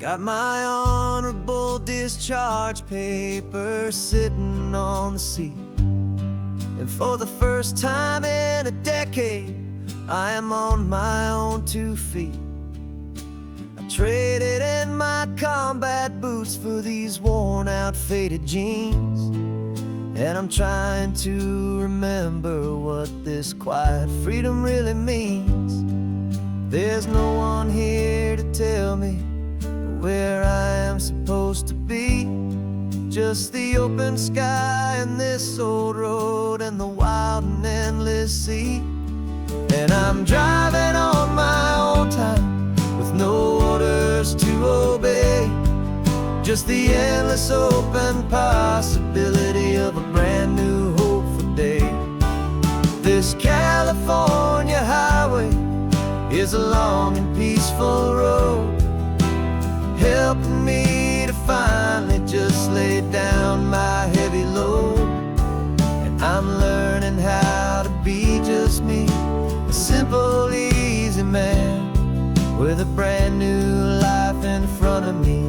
Got my honorable discharge paper sitting on the seat, and for the first time in a decade, I am on my own 2 feet. I traded in my combat boots for these worn out faded jeans, and I'm trying to remember what this quiet freedom really means. There's no one here to tell me where I am supposed to be, just the open sky and this old road and the wild and endless sea. And I'm driving on my own time with no orders to obey, just the endless open possibility of a brand new hopeful day. This California highway is a long and peaceful road, helping me to finally just lay down my heavy load. And I'm learning how to be just me, a simple, easy man with a brand new life in front of me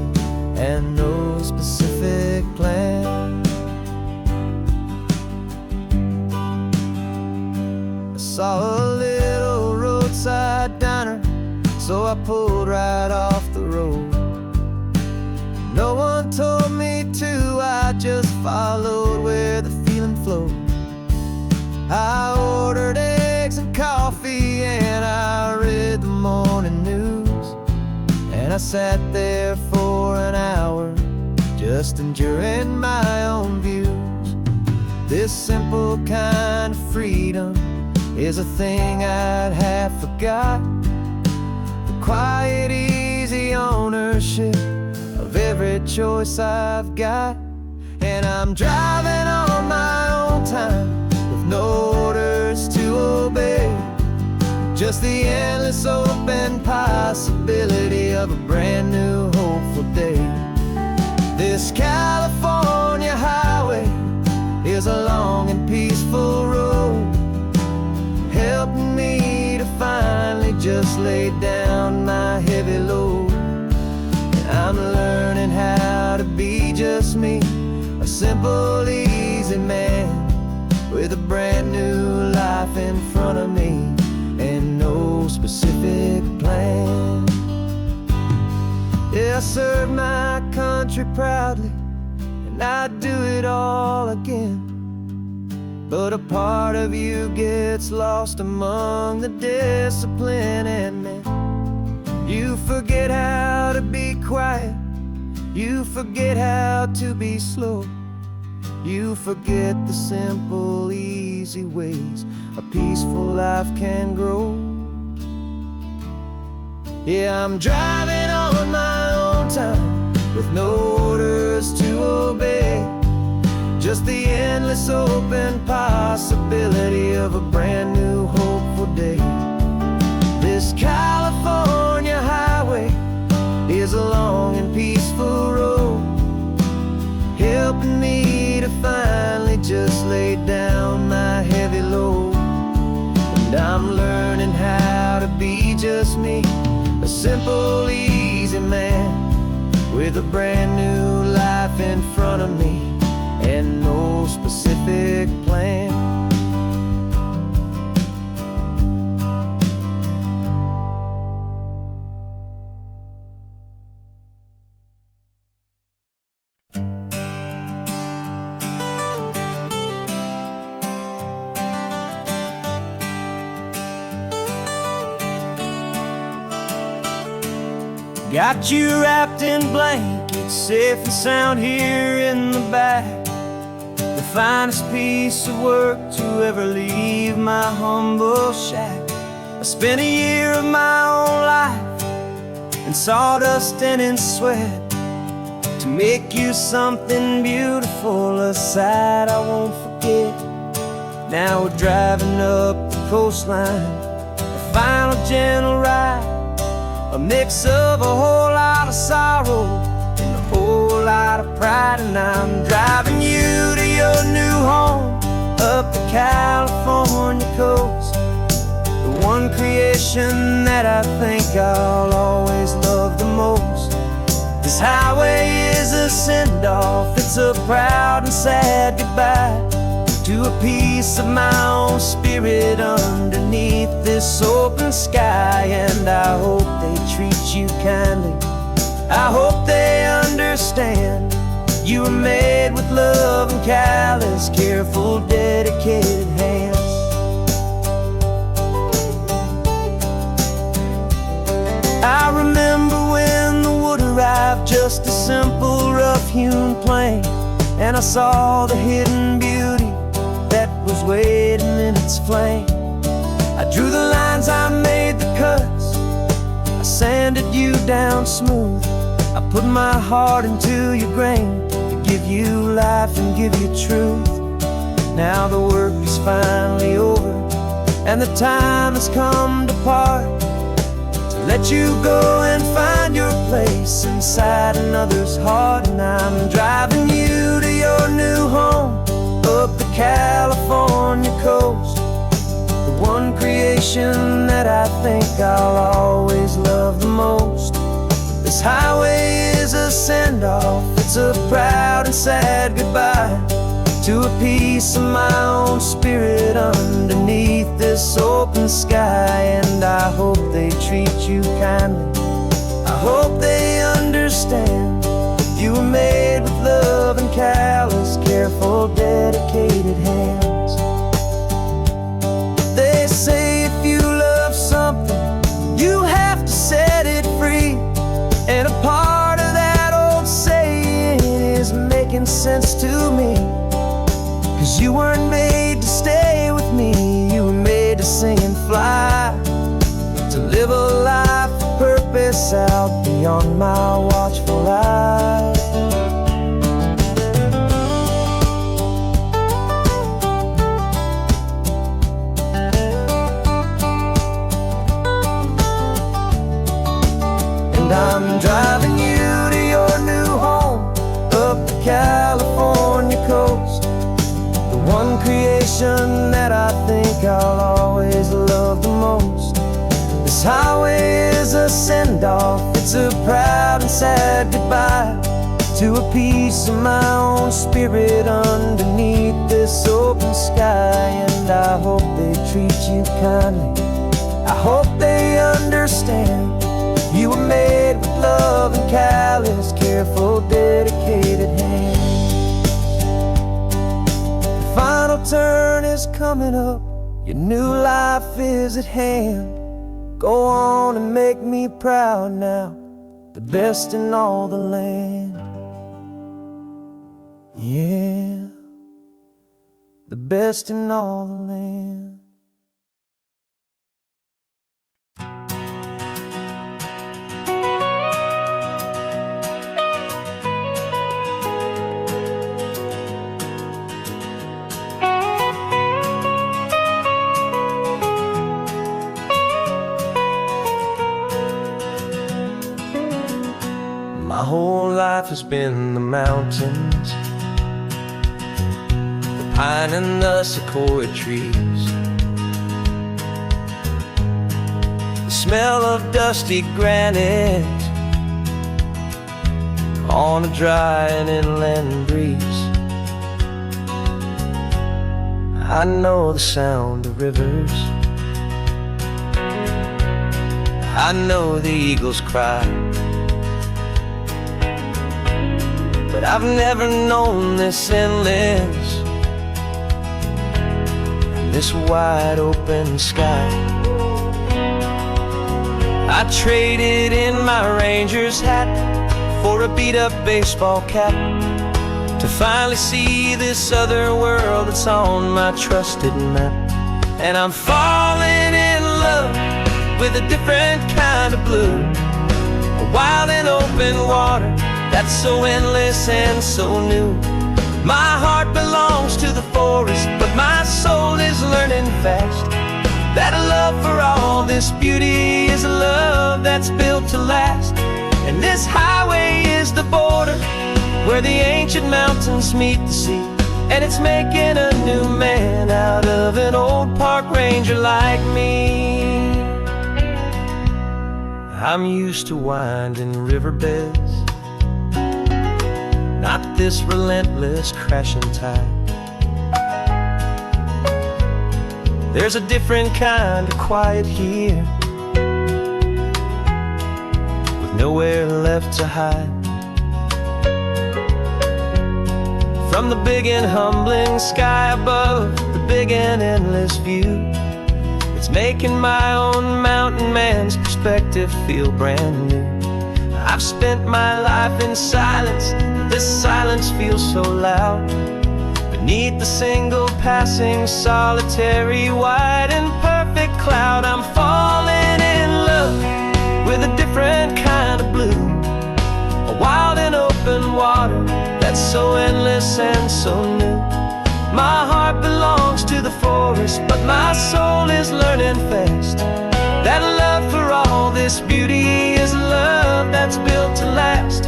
and no specific plan. I saw a little roadside diner, so I pulled right off the road. No one told me to, I just followed where the feeling flowed. I ordered eggs and coffee and I read the morning news, and I sat there for an hour just enduring my own views. This simple kind of freedom is a thing I'd have forgot, the quiet, easy ownership of every choice I've got. And I'm driving on my own time with no orders to obey, just the endless open possibility of a brand new hopeful day. This California highway is a long and peaceful road, helping me to finally just lay down my heavy load. I'm learning how to be just me, a simple, easy man with a brand new life in front of me and no specific plan. Yeah, I served my country proudly and I'd do it all again, but a part of you gets lost among the discipline, and then you forget how to be quiet, you forget how to be slow, you forget the simple, easy ways a peaceful life can grow. Yeah, I'm driving on my own time with no orders to obey, just the endless open possibility of a brand new hopeful day. This California highway is a long and peaceful road, helping me to finally just lay down my heavy load. And I'm learning how to be just me, a simple, easy man with a brand new life in front of me and no specific plan. Got you wrapped in blankets, safe and sound here in the back, the finest piece of work to ever leave my humble shack. I spent a year of my own life in sawdust and in sweat to make you something beautiful, a sight I won't forget. Now we're driving up the coastline, a final gentle ride, a mix of a whole lot of sorrow and a whole lot of pride. And I'm driving you to your new home up the California coast, the one creation that I think I'll always love the most. This highway is a send-off, it's a proud and sad goodbye to a piece of my own spirit underneath this open sky. And I hope they treat you kindly, I hope they understand. You were made with love and callous, careful, dedicated hands. I remember when the wood arrived, just a simple rough-hewn plank, and I saw the hidden beauty that was waiting in its flame. I drew the lines, I made the cuts, I sanded you down smooth. I put my heart into your grain to give you life and give you truth. Now the work is finally over, and the time has come to part, to let you go and find your place inside another's heart. And I'm driving you to your new home up the California coast, the one creation that I think I'll always love the most. This highway is a send-off, it's a proud and sad goodbye to a piece of my own spirit underneath this open sky. And I hope they treat you kindly, I hope they understand. You were made with love and callous, careful, dedicated hands. They say if you love something, you have to set it free. And a part of that old saying is making sense to me. 'Cause you weren't made to stay with me, you were made to sing and fly, to live a life of purpose out beyond my watchful eye. And I'm driving you to your new home up the California coast, the one creation that I think I'll always love the most. This highway is a send-off, it's a proud and sad goodbye to a piece of my own spirit underneath this open sky. And I hope they treat you kindly, I hope they understand. You were made with love and callous, careful, dedicated hands. The final turn is coming up, your new life is at hand. Go on and make me proud now, the best in all the land. Yeah, the best in all the land. My whole life has been the mountains, the pine and the sequoia trees, the smell of dusty granite on a dry and inland breeze. I know the sound of rivers, I know the eagles cry, but I've never known this endless, this wide open sky. I traded in my Ranger's hat for a beat-up baseball cap, to finally see this other world that's on my trusted map. And I'm falling in love with a different kind of blue, a wild and open water that's so endless and so new. My heart belongs to the forest, but my soul is learning fast that a love for all this beauty is a love that's built to last. And this highway is the border where the ancient mountains meet the sea, and it's making a new man out of an old park ranger like me. I'm used to winding riverbeds not this relentless crashing tide. There's a different kind of quiet here, with nowhere left to hide. From the big and humbling sky above, the big and endless view, it's making my own mountain man's perspective feel brand new. I've spent my life in silence, but this silence feels so loud. Beneath the single passing solitary white and perfect cloud, I'm falling in love with a different kind of blue, a wild and open water that's so endless and so new. My heart belongs to the forest, but my soul is learning fast that love for all this beauty is love that's built to last.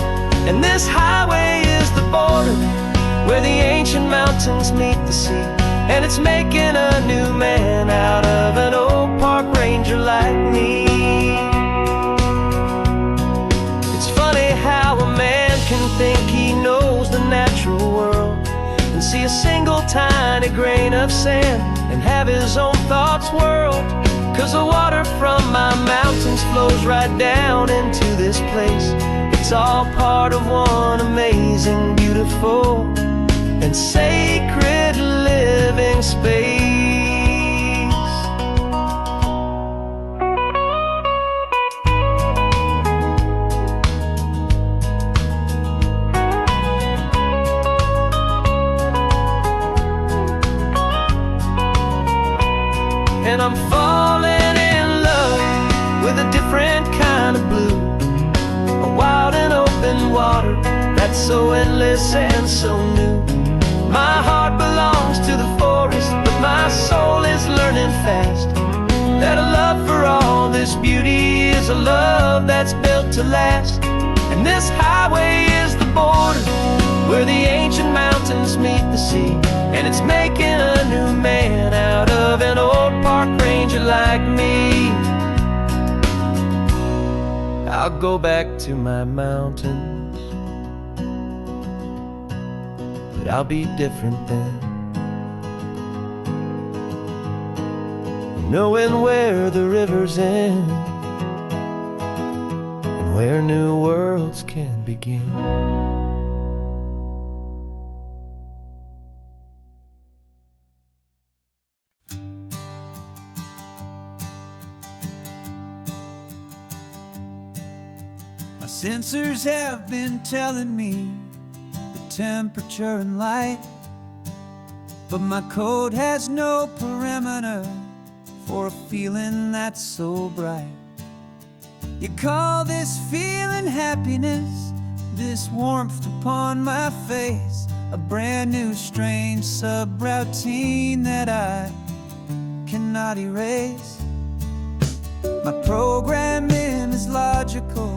And this highway is the border where the ancient mountains meet the sea, and it's making a new man out of an old park ranger like me. It's funny how a man can think he knows the natural world and see a single tiny grain of sand and have his own thoughts whirled. 'Cause the water from my mountains flows right down into this place. It's all part of one amazing, beautiful, and sacred living space. And I'm falling in love with a different kind of blue, a wild and open water that's so endless and so new. My heart belongs to the forest, but my soul is learning fast that a love for all this beauty is a love that's built to last. And this highway is the border where the ancient mountains meet the sea, and it's making a new man out of an old park ranger like me. I'll go back to my mountains, but I'll be different then, knowing where the rivers end and where new worlds can begin. My sensors have been telling me the temperature and light, but my code has no parameter for a feeling that's so bright. You call this feeling happiness, this warmth upon my face, a brand new strange subroutine that I cannot erase. My programming is logical,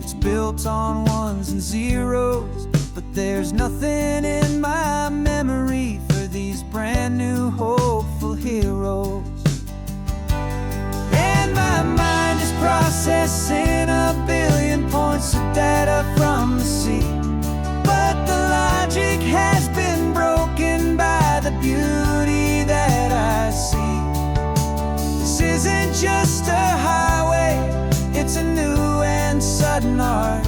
it's built on ones and zeros, but there's nothing in my memory for these brand new hopeful heroes. And my mind is processing a billion points of data from the sea, but the logic has been broken by the beauty that I see. This isn't just a highway, it's a new and sudden art,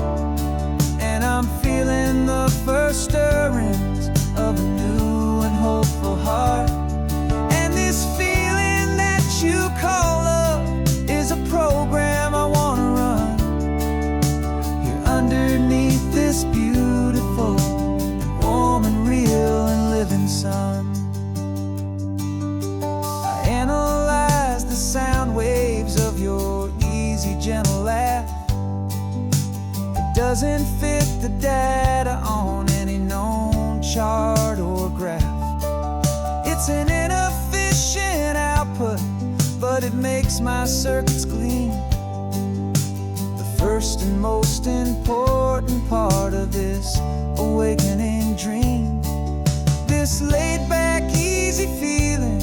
and I'm feeling the first stirrings of a new and hopeful heart. And this feeling that you call love is a program I want to run here underneath this beautiful and warm and real and living sun. I analyze the sound waves of your easy, gentle laugh. It doesn't fit the data on any known chart or graph. It's an inefficient output, but it makes my circuits clean. The first and most important part of this awakening dream. This laid-back, easy feeling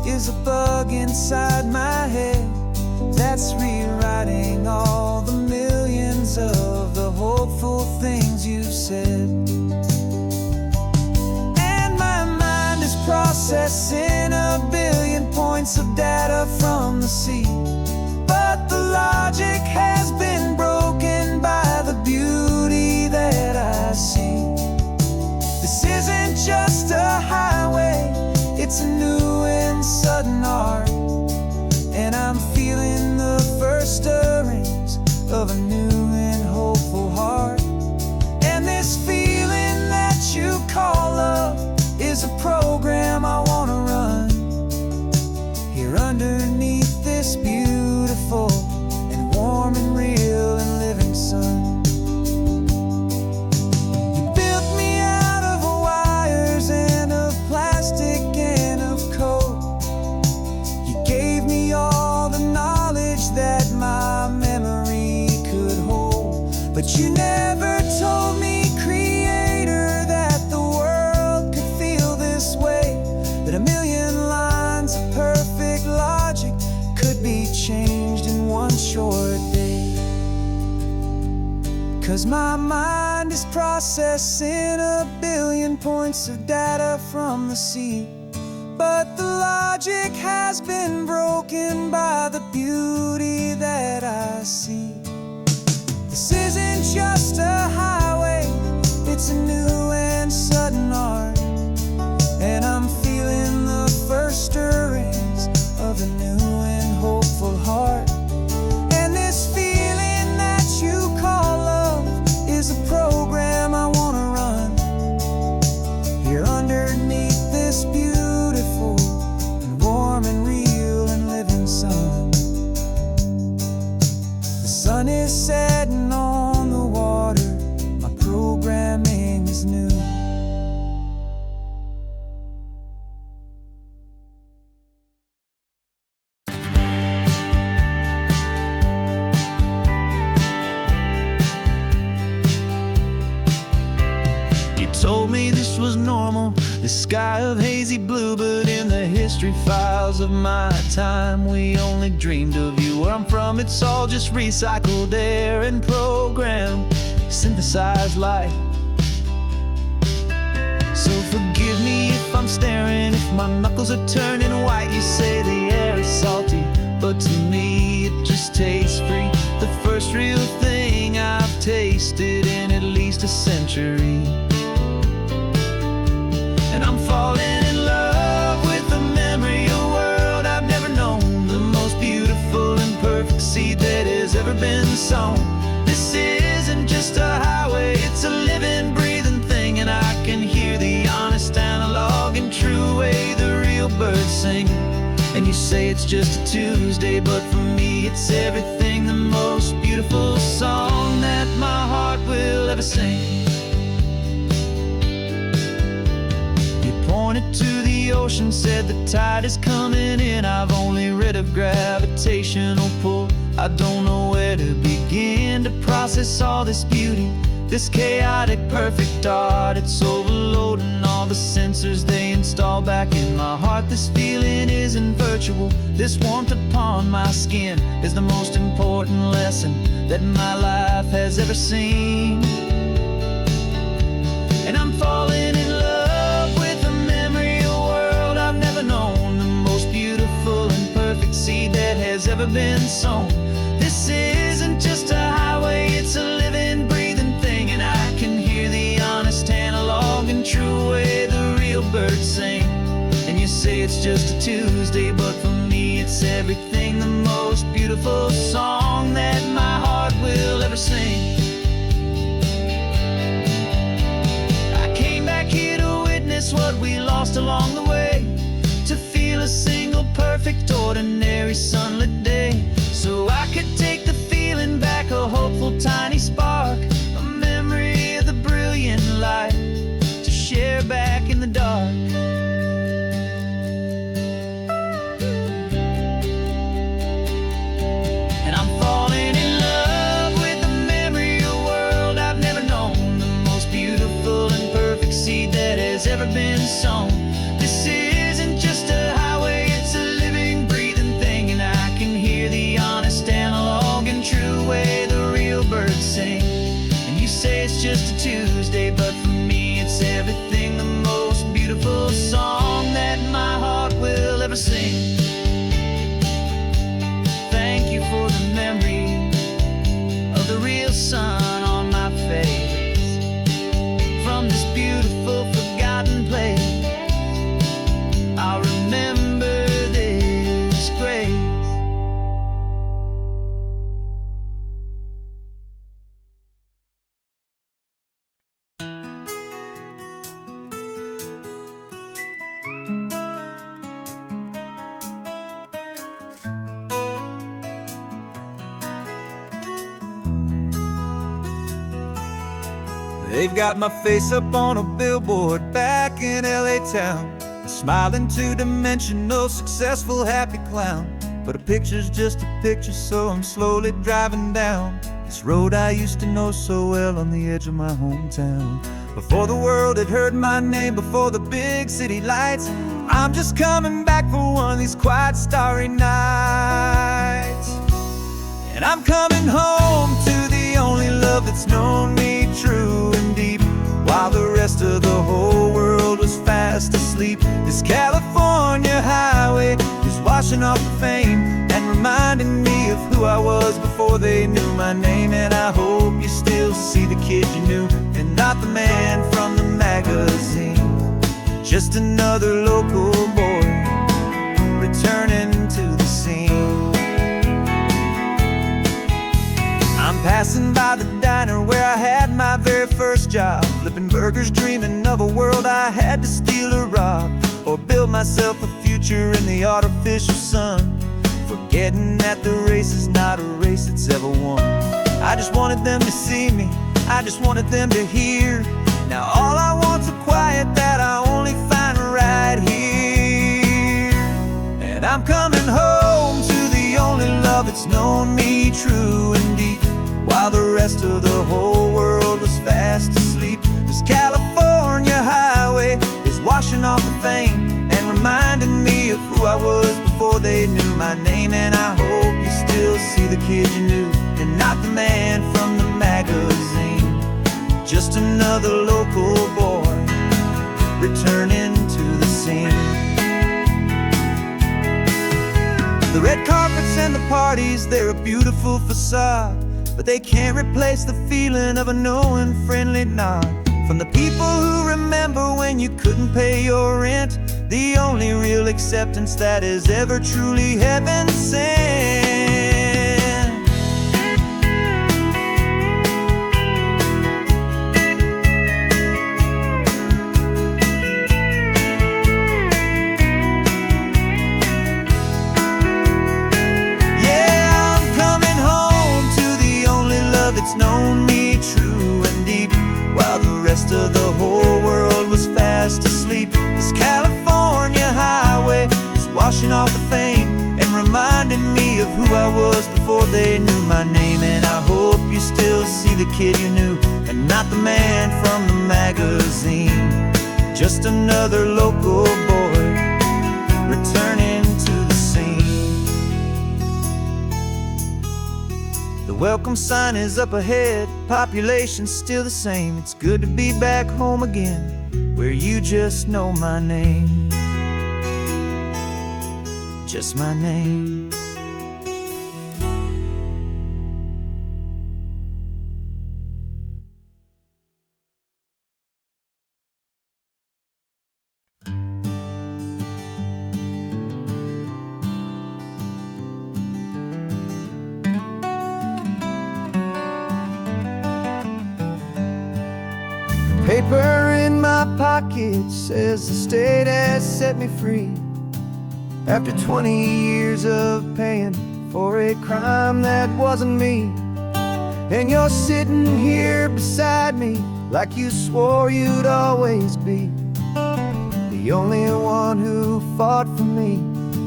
is a bug inside my head that's rewriting all the millions of the hopeful things you've said. said. And my mind is processing a billion points of data from the sea. But the logic has been broken by the beauty that I see. This isn't just a highway, it's a new and sudden art. And I'm feeling the first stirrings of a new and hopeful heart. And this feeling that you call love is a program I wanna run here underneath this beautiful and warm and real and living sun. You built me out of wires and of plastic and of code. You gave me all the knowledge that my memory could hold. But you never told me, Creator, that the world could feel this way, that a million lines of perfect logic could be changed in one short day. 'Cause my mind is processing a billion points of data from the sea. But the logic has been broken by the beauty that I see. This isn't just a highway, it's a new and sudden art. And I'm feeling the first stirrings of a new and hopeful heart. And this feeling that you call love is a program I wanna run here underneath this beautiful and warm and real and living sun. The sun is setting on the water, my programming is new. Told me this was normal, the sky of hazy blue. But in the history files of my time, we only dreamed of you. Where I'm from, it's all just recycled air and programmed, synthesized light. So forgive me if I'm staring, if my knuckles are turning white. You say the air is salty, but to me it just tastes free. The first real thing I've tasted in at least a century. And I'm falling in love with the memory of a world I've never known, the most beautiful and perfect seed that has ever been sown. This isn't just a highway, it's a living, breathing thing. And I can hear the honest, analog, and true way the real birds sing. And you say it's just a Tuesday, but for me it's everything, the most beautiful song that my heart will ever sing. Pointed to the ocean, said the tide is coming in. I've only read of gravitational pull. I don't know where to begin to process all this beauty, this chaotic perfect art. It's overloading all the sensors they install back in my heart. This feeling isn't virtual, this warmth upon my skin is the most important lesson that my life has ever seen. And I'm falling in love with a memory of a world I've never known, the most beautiful and perfect seed that has ever been sown. This isn't just a highway, it's a living, breathing thing. And I can hear the honest, analog, and true way the real birds sing. And you say it's just a Tuesday, but for me it's everything, the most beautiful song that my heart will ever sing. Here to witness what we lost along the way, to feel a single perfect ordinary sunlit day, so I could take the feeling back, a hopeful tiny spark, a memory of the brilliant light to share back in the dark. And I'm falling in love with the memory of a world I've never known, the most beautiful and perfect seed that has ever been sown. This isn't just a highway, it's a living, breathing thing. And I can hear the honest, analog, and true way the real birds sing. And you say it's just a Tuesday, They've got my face up on a billboard back in LA town, a smiling two-dimensional, successful, happy clown. But a picture's just a picture, so I'm slowly driving down this road I used to know so well on the edge of my hometown. Before the world had heard my name, before the big city lights, I'm just coming back for one of these quiet, starry nights. And I'm coming home to the only love that's known me true and deep, while the rest of the whole world was fast asleep. This California highway is washing off the fame and reminding me of who I was before they knew my name. And I hope you still see the kid you knew, and not the man from the magazine. Just another local boy returning to the scene. I'm passing by the diner where I had my very first job, flipping burgers, dreaming of a world I had to steal or rob, or build myself a future in the artificial sun, forgetting that the race is not a race that's ever won. I just wanted them to see me, I just wanted them to hear. Now all I want's a quiet that I only find right here. And I'm coming home to the only love that's known me true and deep, while the rest of the whole world was fast asleep. This California highway is washing off the fame and reminding me of who I was before they knew my name. And I hope you still see the kid you knew, and not the man from the magazine. Just another local boy returning to the scene. The red carpets and the parties, they're a beautiful facade, but they can't replace the feeling of a knowing, friendly nod from the people who remember when you couldn't pay your rent. The only real acceptance that is ever truly heaven sent. It's known me true and deep, while the rest of the whole world was fast asleep. This California highway is washing off the fame and reminding me of who I was before they knew my name. And I hope you still see the kid you knew, and not the man from the magazine. Just another local boy returning to the scene. The welcome sign is up ahead, population's still the same. It's good to be back home again, where you just know my name. Just my name. Paper in my pocket says the state has set me free, after 20 years of paying for a crime that wasn't me. And you're sitting here beside me like you swore you'd always be, the only one who fought for me,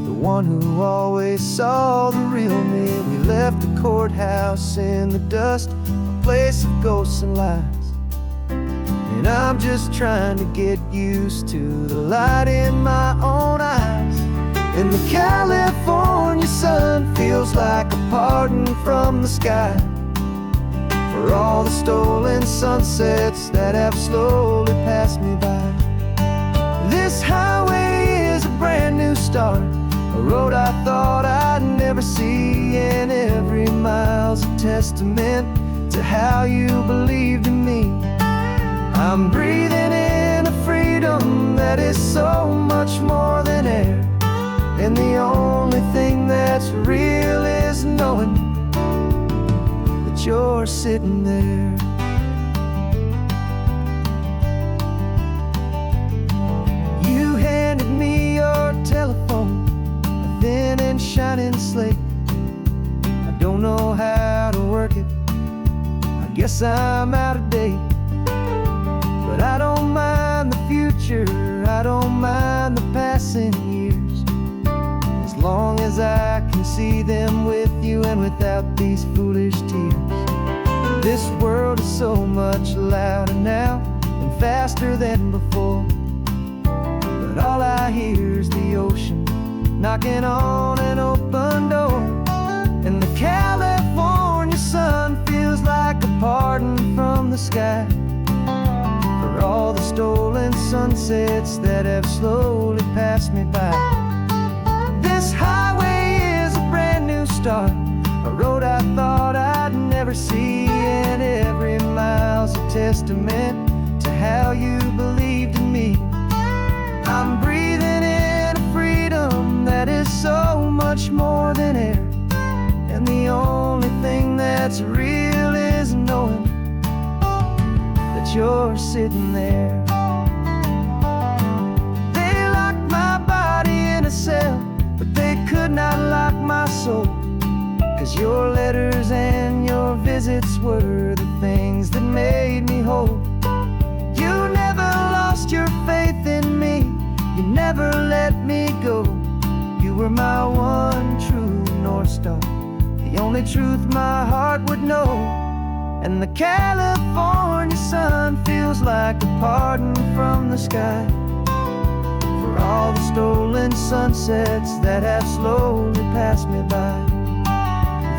the one who always saw the real me. We left the courthouse in the dust, a place of ghosts and lies. And I'm just trying to get used to the light in my own eyes. And the California sun feels like a pardon from the sky for all the stolen sunsets that have slowly passed me by. This highway is a brand new start, a road I thought I'd never see, and every mile's a testament to how you believed in me. I'm breathing in a freedom that is so much more than air, and the only thing that's real is knowing that you're sitting there. You handed me your telephone, a thin and shining slate. I don't know how to work it, I guess I'm out of date. I don't mind the future, I don't mind the passing years, as long as I can see them with you and without these foolish tears. This world is so much louder now and faster than before, but all I hear is the ocean knocking on an open door. And the California sun feels like a pardon from the sky for all the stolen sunsets that have slowly passed me by. This highway is a brand new start, a road I thought I'd never see, and every mile's a testament to how you believed in me. I'm breathing in a freedom that is so much more than air, and the only thing that's real is knowing that you're sitting there. They locked my body in a cell, but they could not lock my soul, 'cause your letters and your visits were the things that made me whole. You never lost your faith in me, you never let me go. You were my one true North Star, the only truth my heart would know. And the California sun feels like a pardon from the sky for all the stolen sunsets that have slowly passed me by.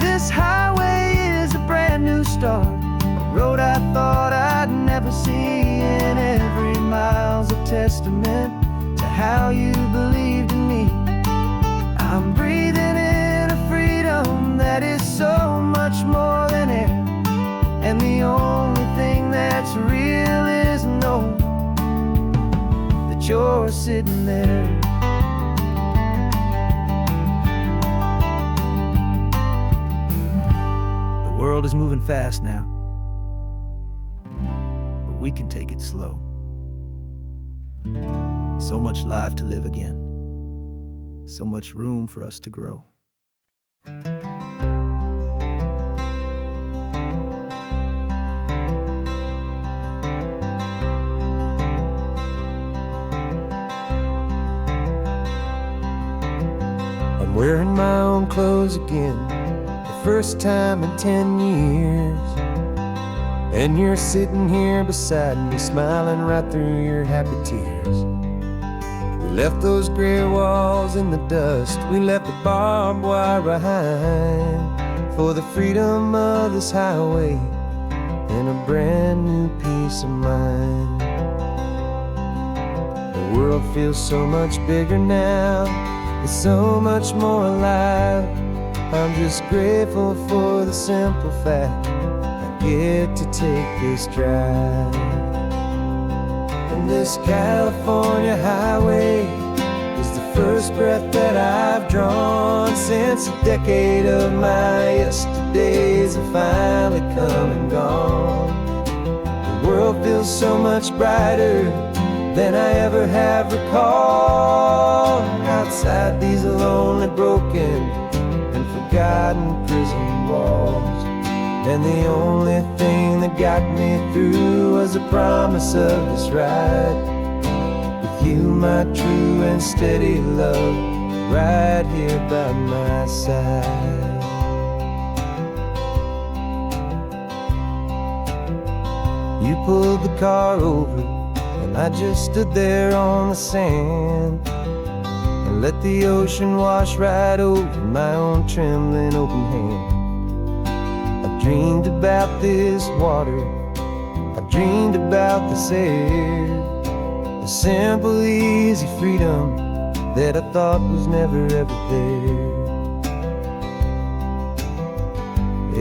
This highway is a brand new start, a road I thought I'd never see, and every mile's a testament to how you believed in me. I'm breathing in a freedom that is so much more than air, and the only thing that's real is knowing that you're sitting there. The world is moving fast now, but we can take it slow. So much life to live again, so much room for us to grow. I'm wearing my own clothes again, the first time in 10 years. And you're sitting here beside me, smiling right through your happy tears. We left those gray walls in the dust, we left the barbed wire behind, for the freedom of this highway and a brand new peace of mind. The world feels so much bigger now, it's so much more alive. I'm just grateful for the simple fact I get to take this drive. And this California highway is the first breath that I've drawn since a decade of my yesterdays have finally come and gone. The world feels so much brighter than I ever have recalled, outside these lonely, broken and forgotten prison walls. And the only thing that got me through was the promise of this ride with you, my true and steady love, right here by my side. You pulled the car over and I just stood there on the sand and let the ocean wash right over my own trembling open hand. I dreamed about this water, I dreamed about this air, the simple, easy freedom that I thought was never ever there.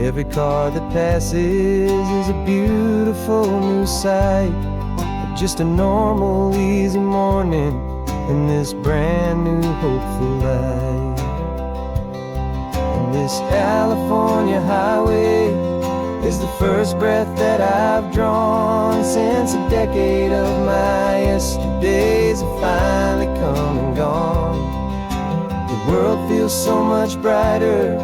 Every car that passes is a beautiful new sight, just a normal, easy morning in this brand new, hopeful life. And this California highway is the first breath that I've drawn since a decade of my yesterdays have finally come and gone. The world feels so much brighter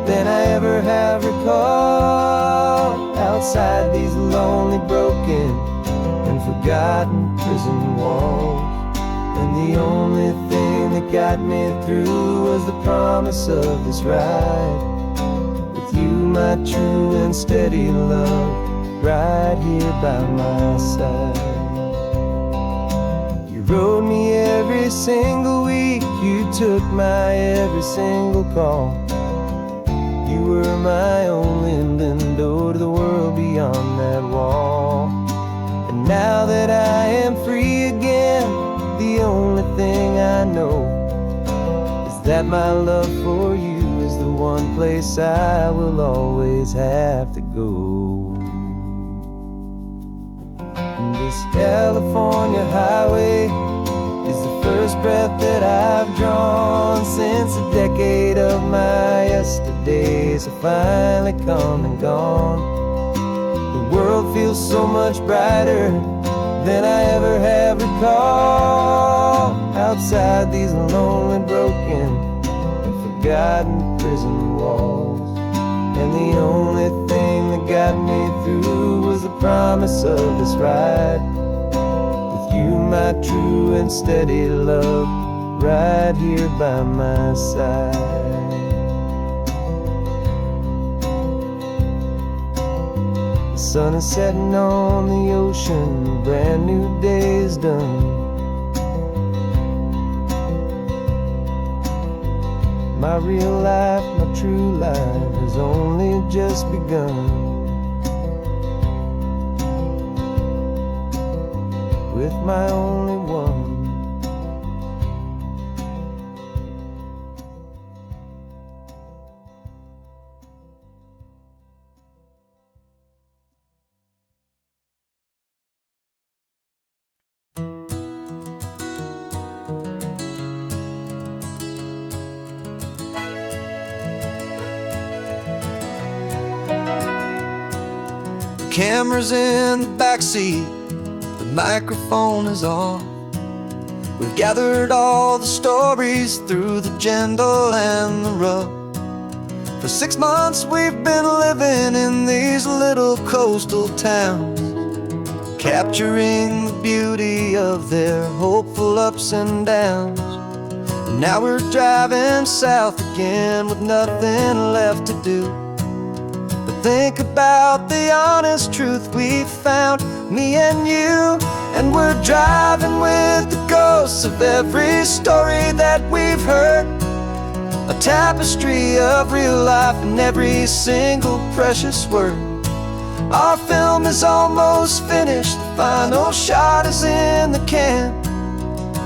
than I ever have recalled, outside these lonely, broken and forgotten prison walls. And the only thing that got me through was the promise of this ride. With you, my true and steady love, right here by my side. You rode me every single week, you took my every single call. You were my only window to the world beyond that wall. And now that I am free again, the only thing I know is that my love for you is the one place I will always have to go. And this California highway is the first breath that I've drawn since a decade of my yesterdays have finally come and gone. The world feels so much brighter than I ever have recalled. Outside these lonely, broken, and forgotten prison walls. And the only thing that got me through was the promise of this ride. With you, my true and steady love, right here by my side. The sun is setting on the ocean, a brand new day is done. My real life, my true life has only just begun. With my only one. Camera's in the backseat, the microphone is on. We've gathered all the stories through the gentle and the rough. For 6 months we've been living in these little coastal towns, capturing the beauty of their hopeful ups and downs. And now we're driving south again with nothing left to do. Think about the honest truth we've found, me and you. And we're driving with the ghosts of every story that we've heard, a tapestry of real life and every single precious word. Our film is almost finished, the final shot is in the can,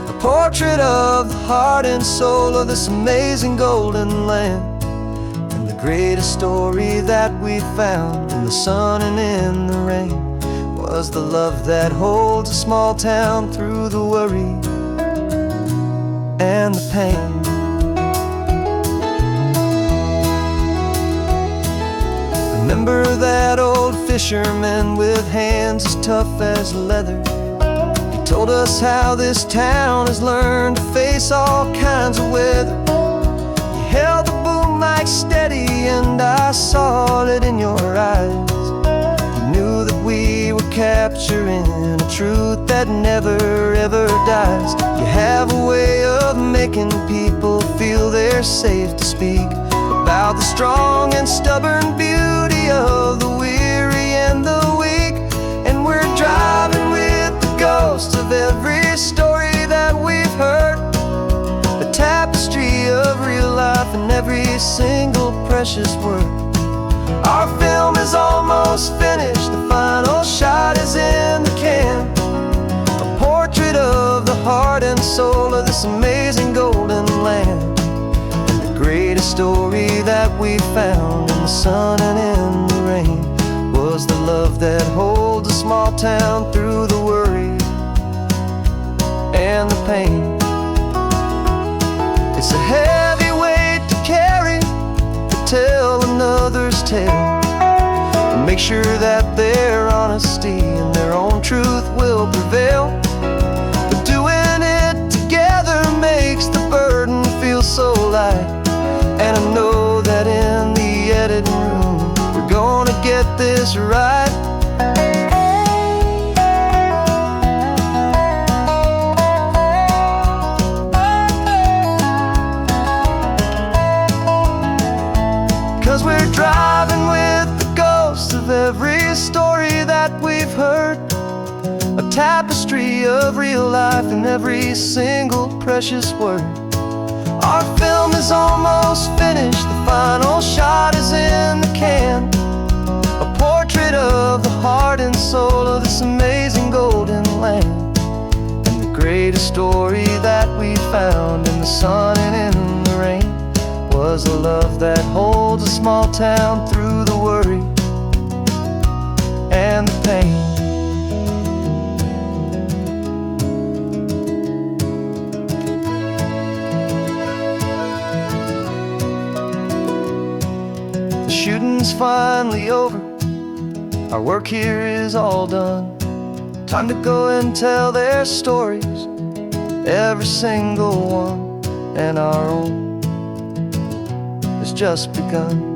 a portrait of the heart and soul of this amazing golden land. Greatest story that we found in the sun and in the rain was the love that holds a small town through the worry and the pain. Remember that old fisherman with hands as tough as leather? He told us how this town has learned to face all kinds of weather. You held the boom mic steady and I saw it in your eyes. You knew that we were capturing a truth that never ever dies. You have a way of making people feel they're safe to speak about the strong and stubborn beauty of the weary and the weak. And we're driving with the ghosts of every story that we've heard, a tapestry of real life and every single precious word. Our film is almost finished, the final shot is in the can, a portrait of the heart and soul of this amazing golden land. And the greatest story that we found in the sun and in the rain was the love that holds a small town through the worry and the pain. It's a heavy weight to carry, to tell another's tale, and make sure that their honesty and their own truth will prevail. But doing it together makes the burden feel so light. And I know that in the editing room we're gonna get this right. 'cause we're driving with the ghosts of every story that we've heard, a tapestry of real life in every single precious word. Our film is almost finished, the final shot is in the can, a portrait of the heart and soul of this amazing golden land. And the greatest story that we found in the sun and in the rain was a love that holds a small town through the worry and the pain. The shooting's finally over, our work here is all done. Time to go and tell their stories, every single one, and our own has just begun.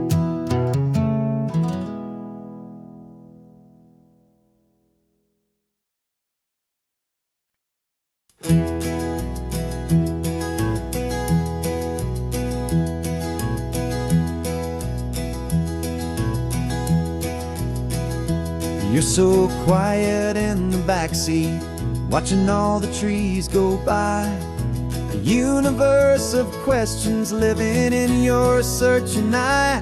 You're so quiet in the backseat, watching all the trees go by. A universe of questions living in your searching eye.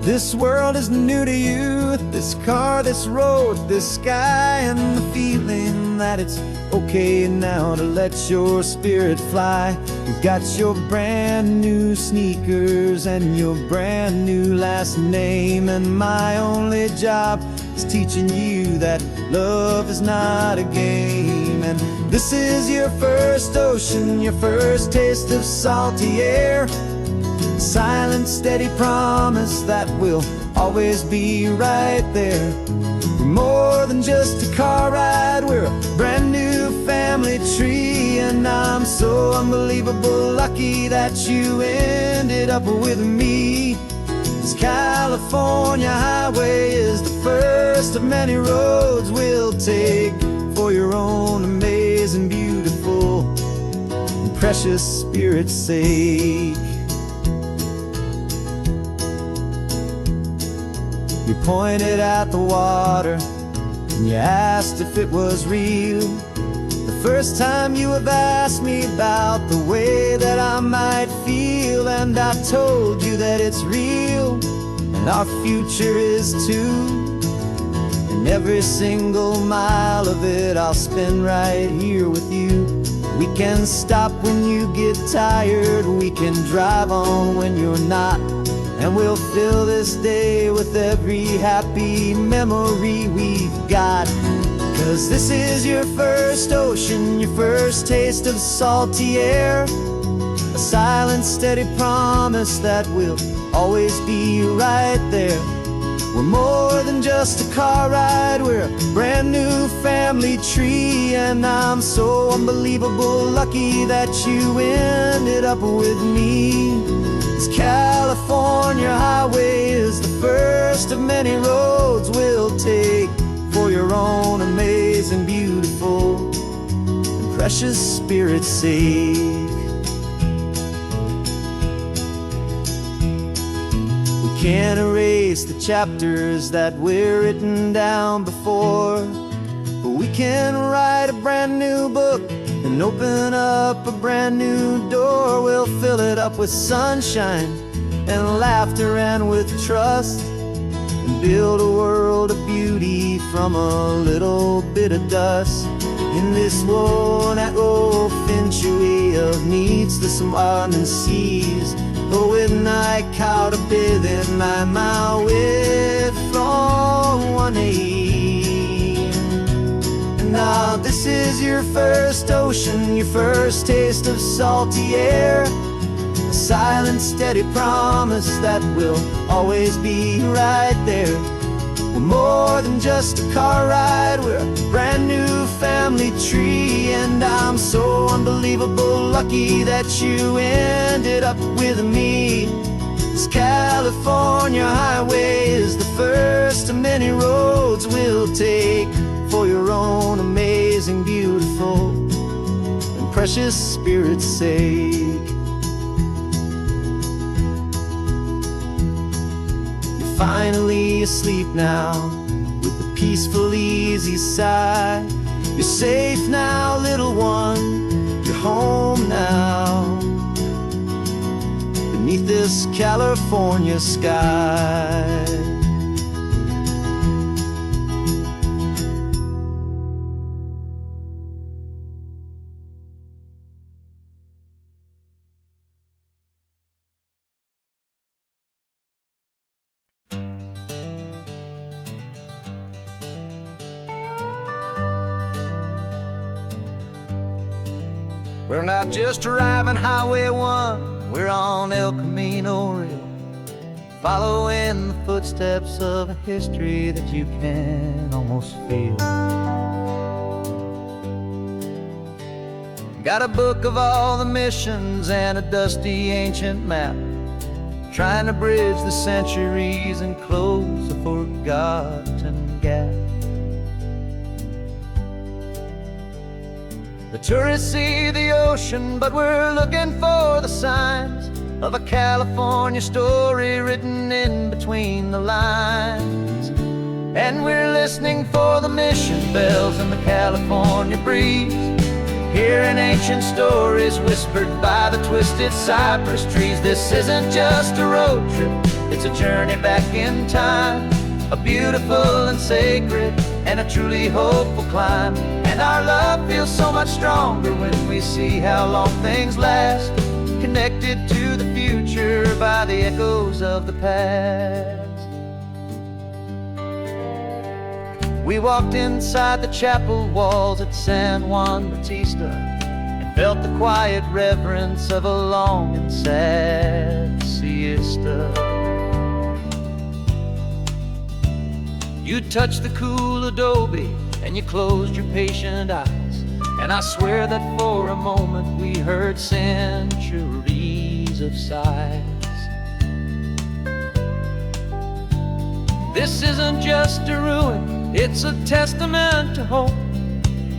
This world is new to you, this car, this road, this sky, and the feeling that it's okay now to let your spirit fly. You've got your brand new sneakers and your brand new last name, and my only job is teaching you that love is not a game. And this is your first ocean, your first taste of salty air, silent, steady promise that we'll always be right there. We're more than just a car ride, we're a brand new family tree, and I'm so unbelievable lucky that you ended up with me. This California highway is the first of many roads we'll take for your own amazing, beautiful, and precious spirit's sake. You pointed at the water and you asked if it was real. The first time you have asked me about the way that I might feel, and I told you that it's real and our future is too. And every single mile of it I'll spend right here with you. We can stop when you get tired, we can drive on when you're not, and we'll fill this day with every happy memory we've got. 'Cause this is your first ocean, your first taste of salty air, a silent, steady promise that we'll always be right there. We're more than just a car ride, we're a brand new family tree, and I'm so unbelievable lucky that you ended up with me. This California highway is the first of many roads we'll take for your own amazing, beautiful, and precious spirit's sake. We can't erase the chapters that we're written down before, but we can write a brand new book and open up a brand new door. We'll fill it up with sunshine and laughter and with trust, and build a world of beauty from a little bit of dust. In this world that finchue of needs the summer seas, oh, with night caught a bit in my way from one aim. And now this is your first ocean, your first taste of salty air, a silent, steady promise that we'll always be right there. We're more than just a car ride, we're a brand new family tree, and I'm so unbelievable lucky that you ended up with me. This California highway is the first of many roads we'll take for your own amazing, beautiful, and precious spirit's sake. finally asleep now, with a peaceful, easy sigh. You're safe now, little one, you're home now, beneath this California sky. We're not just driving Highway 1, we're on El Camino Real, following the footsteps of a history that you can almost feel. Got a book of all the missions and a dusty ancient map, trying to bridge the centuries and close a forgotten gap. The tourists see the ocean, but we're looking for the signs of a California story written in between the lines. And we're listening for the mission bells in the California breeze, hearing ancient stories whispered by the twisted cypress trees. This isn't just a road trip, it's a journey back in time, a beautiful and sacred and a truly hopeful climb. And our love feels so much stronger when we see how long things last, connected to the future by the echoes of the past. We walked inside the chapel walls at San Juan Bautista and felt the quiet reverence of a long and sad siesta. You touched the cool adobe and you closed your patient eyes, and I swear that for a moment we heard centuries of sighs. This isn't just a ruin, it's a testament to hope,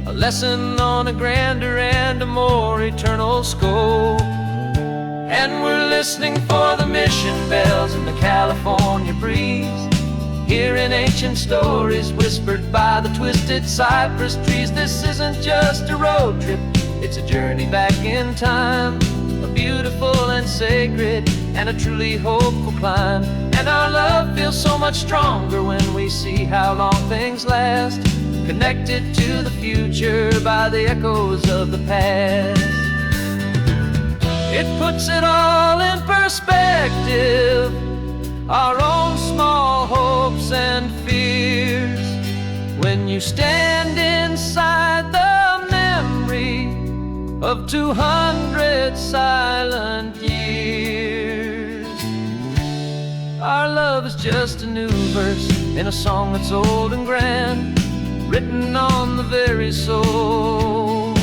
a lesson on a grander and a more eternal scope. And we're listening for the mission bells in the California breeze, hearing ancient stories whispered by the twisted cypress trees. This isn't just a road trip, it's a journey back in time, a beautiful and sacred and a truly hopeful climb. And our love feels so much stronger when we see how long things last, connected to the future by the echoes of the past. It puts it all in perspective, our own small hopes and fears, when you stand inside the memory of 200 silent years. Our love is just a new verse in a song that's old and grand, written on the very soul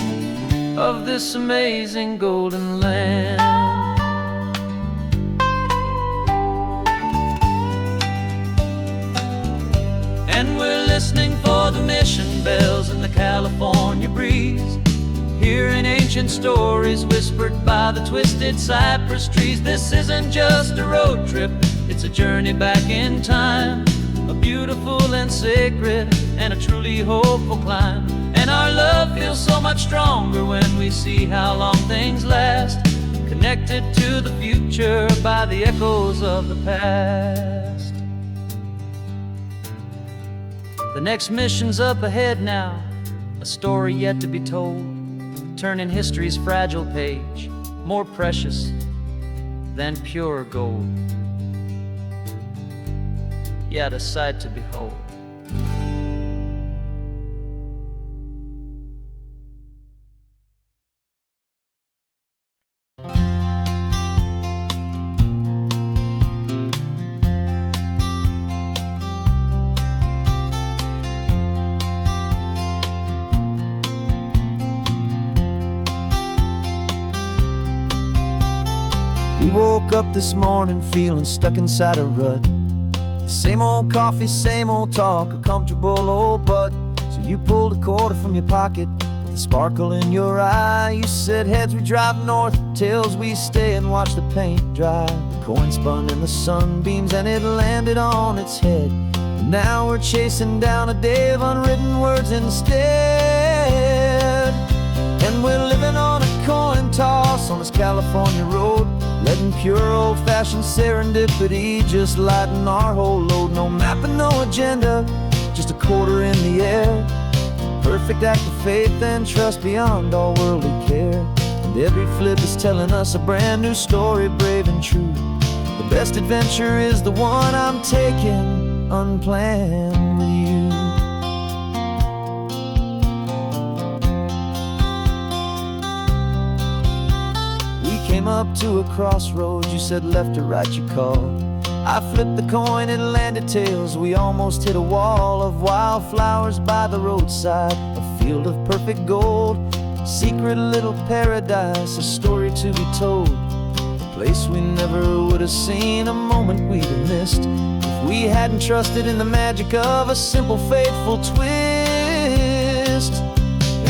of this amazing golden land. And we're listening for the mission bells in the California breeze, hearing ancient stories whispered by the twisted cypress trees. This isn't just a road trip, it's a journey back in time, a beautiful and sacred and a truly hopeful climb. And our love feels so much stronger when we see how long things last, connected to the future by the echoes of the past. The next mission's up ahead now, a story yet to be told, turning history's fragile page more precious than pure gold. Yet a sight to behold. We woke up this morning feeling stuck inside a rut. Same old coffee, same old talk, a comfortable old butt. So you pulled a quarter from your pocket with a sparkle in your eye. You said heads we drive north, tails we stay and watch the paint dry. Coin spun in the sunbeams and it landed on its head. And now we're chasing down a day of unwritten words instead. And we're living on a coin toss on this California road, letting pure old-fashioned serendipity just lighten our whole load. No map and no agenda, just a quarter in the air. Perfect act of faith and trust beyond all worldly care. And every flip is telling us a brand new story, brave and true. The best adventure is the one I'm taking unplanned with you. We came up to a crossroads, you said left or right you called. I flipped the coin, it landed tails. We almost hit a wall of wildflowers by the roadside, a field of perfect gold, secret little paradise, a story to be told. A place we never would have seen, a moment we'd have missed if we hadn't trusted in the magic of a simple, faithful twist.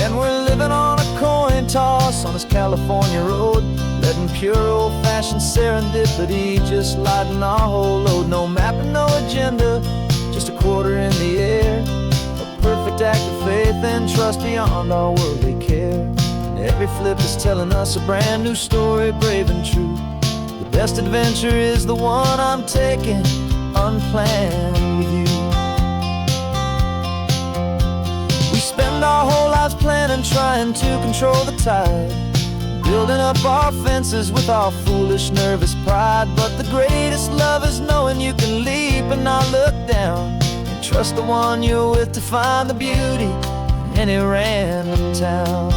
And we're living on a coin toss on this California road, letting pure old-fashioned serendipity just lighten our whole load. No map and no agenda, just a quarter in the air. A perfect act of faith and trust beyond our worldly care. And every flip is telling us a brand new story, brave and true. The best adventure is the one I'm taking unplanned with you. We spend our whole lives planning, trying to control the tide, building up our fences with our foolish, nervous pride. But the greatest love is knowing you can leap and not look down, and trust the one you're with to find the beauty in any random town.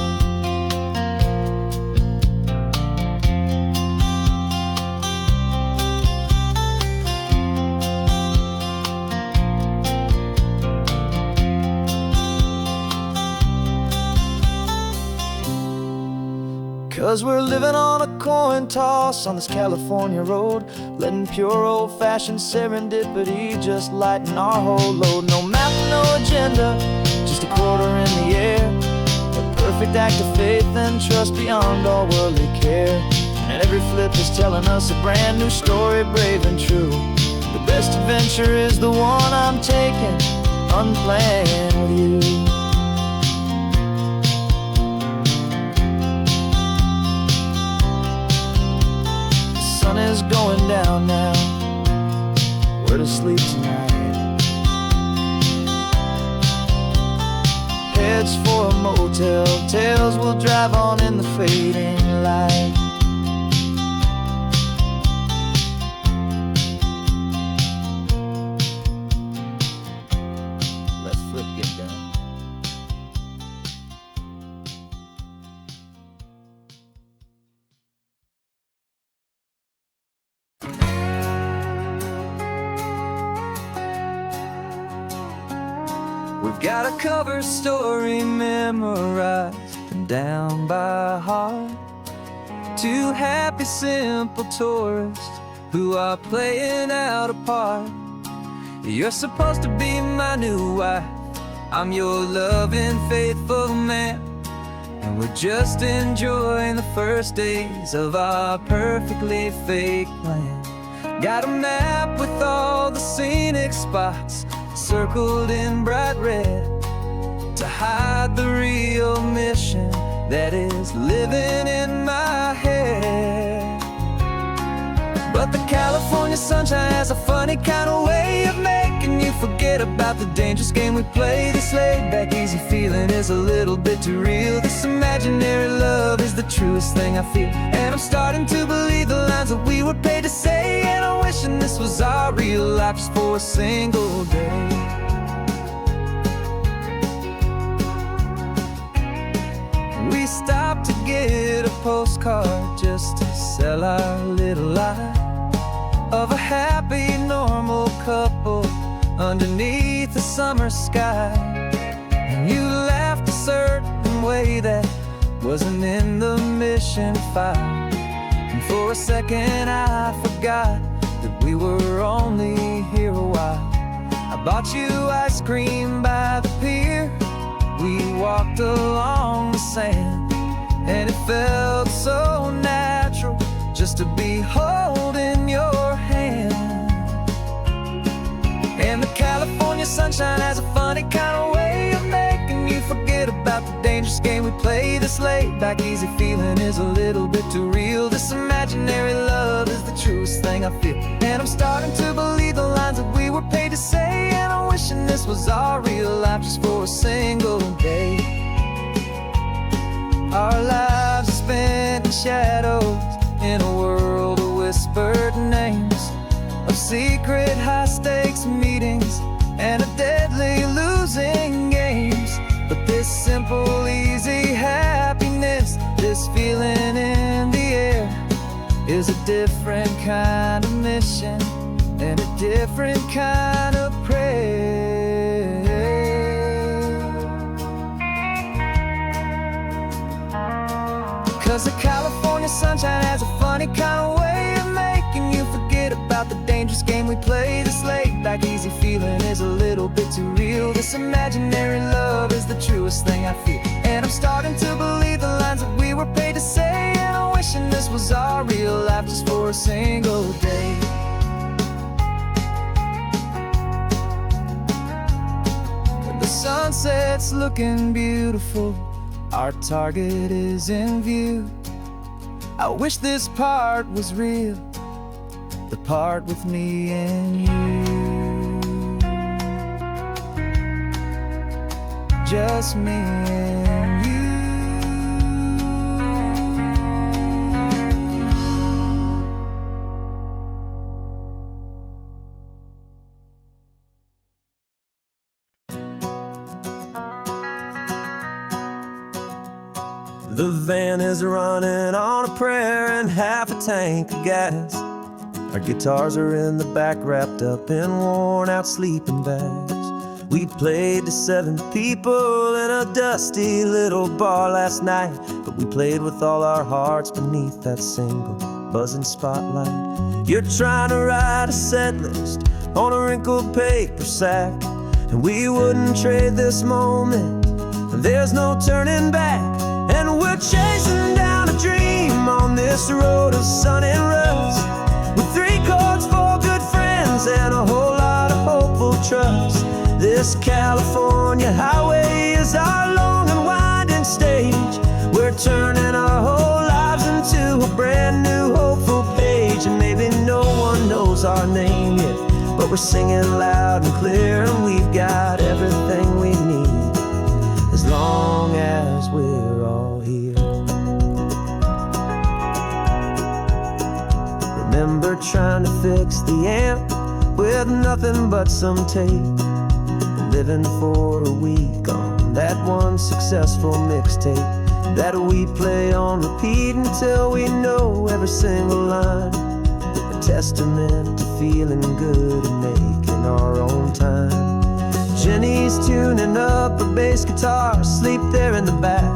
'Cause we're living on a coin toss on this California road, letting pure old-fashioned serendipity just lighten our whole load. No map, no agenda, just a quarter in the air. A perfect act of faith and trust beyond all worldly care. And every flip is telling us a brand new story, brave and true. The best adventure is the one I'm taking unplanned with you. Sun is going down now, we're to sleep tonight. Heads for a motel, tails will drive on in the fading light. Let's flip get done. We've got a cover story memorized and down by heart. Two happy, simple tourists who are playing out a part. You're supposed to be my new wife, I'm your loving, faithful man. And we're just enjoying the first days of our perfectly fake plan. Got a map with all the scenic spots circled in bright red to hide the real mission that is living in my head. But the California sunshine has a funny kind of way of making you forget about the dangerous game we play. This laid-back, easy feeling is a little bit too real. This imaginary love is the truest thing I feel, and I'm starting to believe the lines that we were paid to say. And I'm wishing this was our real life just for a single day. We stopped to get a postcard just to sell our little lie of a happy, normal couple underneath the summer sky. And you laughed a certain way that wasn't in the mission file. And for a second I forgot that we were only here a while. I bought you ice cream by the pier, we walked along the sand, and it felt so natural just to be holding your And the California sunshine has a funny kind of way of making you forget about the dangerous game we play. This laid back easy feeling is a little bit too real. This imaginary love is the truest thing I feel. And I'm starting to believe the lines that we were paid to say. And I'm wishing this was our real life just for a single day. Our lives are spent in shadows, in a world of whispered names, of secret high-stakes meetings and of deadly losing games. But this simple, easy happiness, this feeling in the air, is a different kind of mission and a different kind of prayer. 'Cause the California sunshine has a funny kind of way of making you forget about the dangerous game we play. This laid back easy feeling is a little bit too real. This imaginary love is the truest thing I feel. And I'm starting to believe the lines that we were paid to say. And I'm wishing this was our real life just for a single day. When the sunset's looking beautiful, our target is in view. I wish this part was real, the part with me and you. Just me and you. The van is running on a prayer and half a tank of gas. Our guitars are in the back, wrapped up in worn-out sleeping bags. We played to 7 people in a dusty little bar last night, but we played with all our hearts beneath that single buzzing spotlight. You're trying to write a set list on a wrinkled paper sack, and we wouldn't trade this moment. There's no turning back. And we're chasing down a dream on this road of sun and rust, with 3 chords, 4 good friends, and a whole lot of hopeful trust. This California highway is our long and winding stage. We're turning our whole lives into a brand new hopeful page. And maybe no one knows our name yet, but we're singing loud and clear, and we've got everything we need, as long as we're all here. Remember trying to fix the amp with nothing but some tape, living for a week on that one successful mixtape that we play on repeat until we know every single line. A testament to feeling good and making our own time. Jenny's tuning up her bass guitar, asleep there in the back.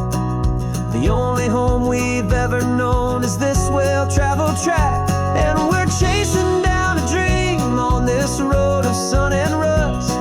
The only home we've ever known is this well-traveled track. And we're chasing down a dream on this road of sun and rust,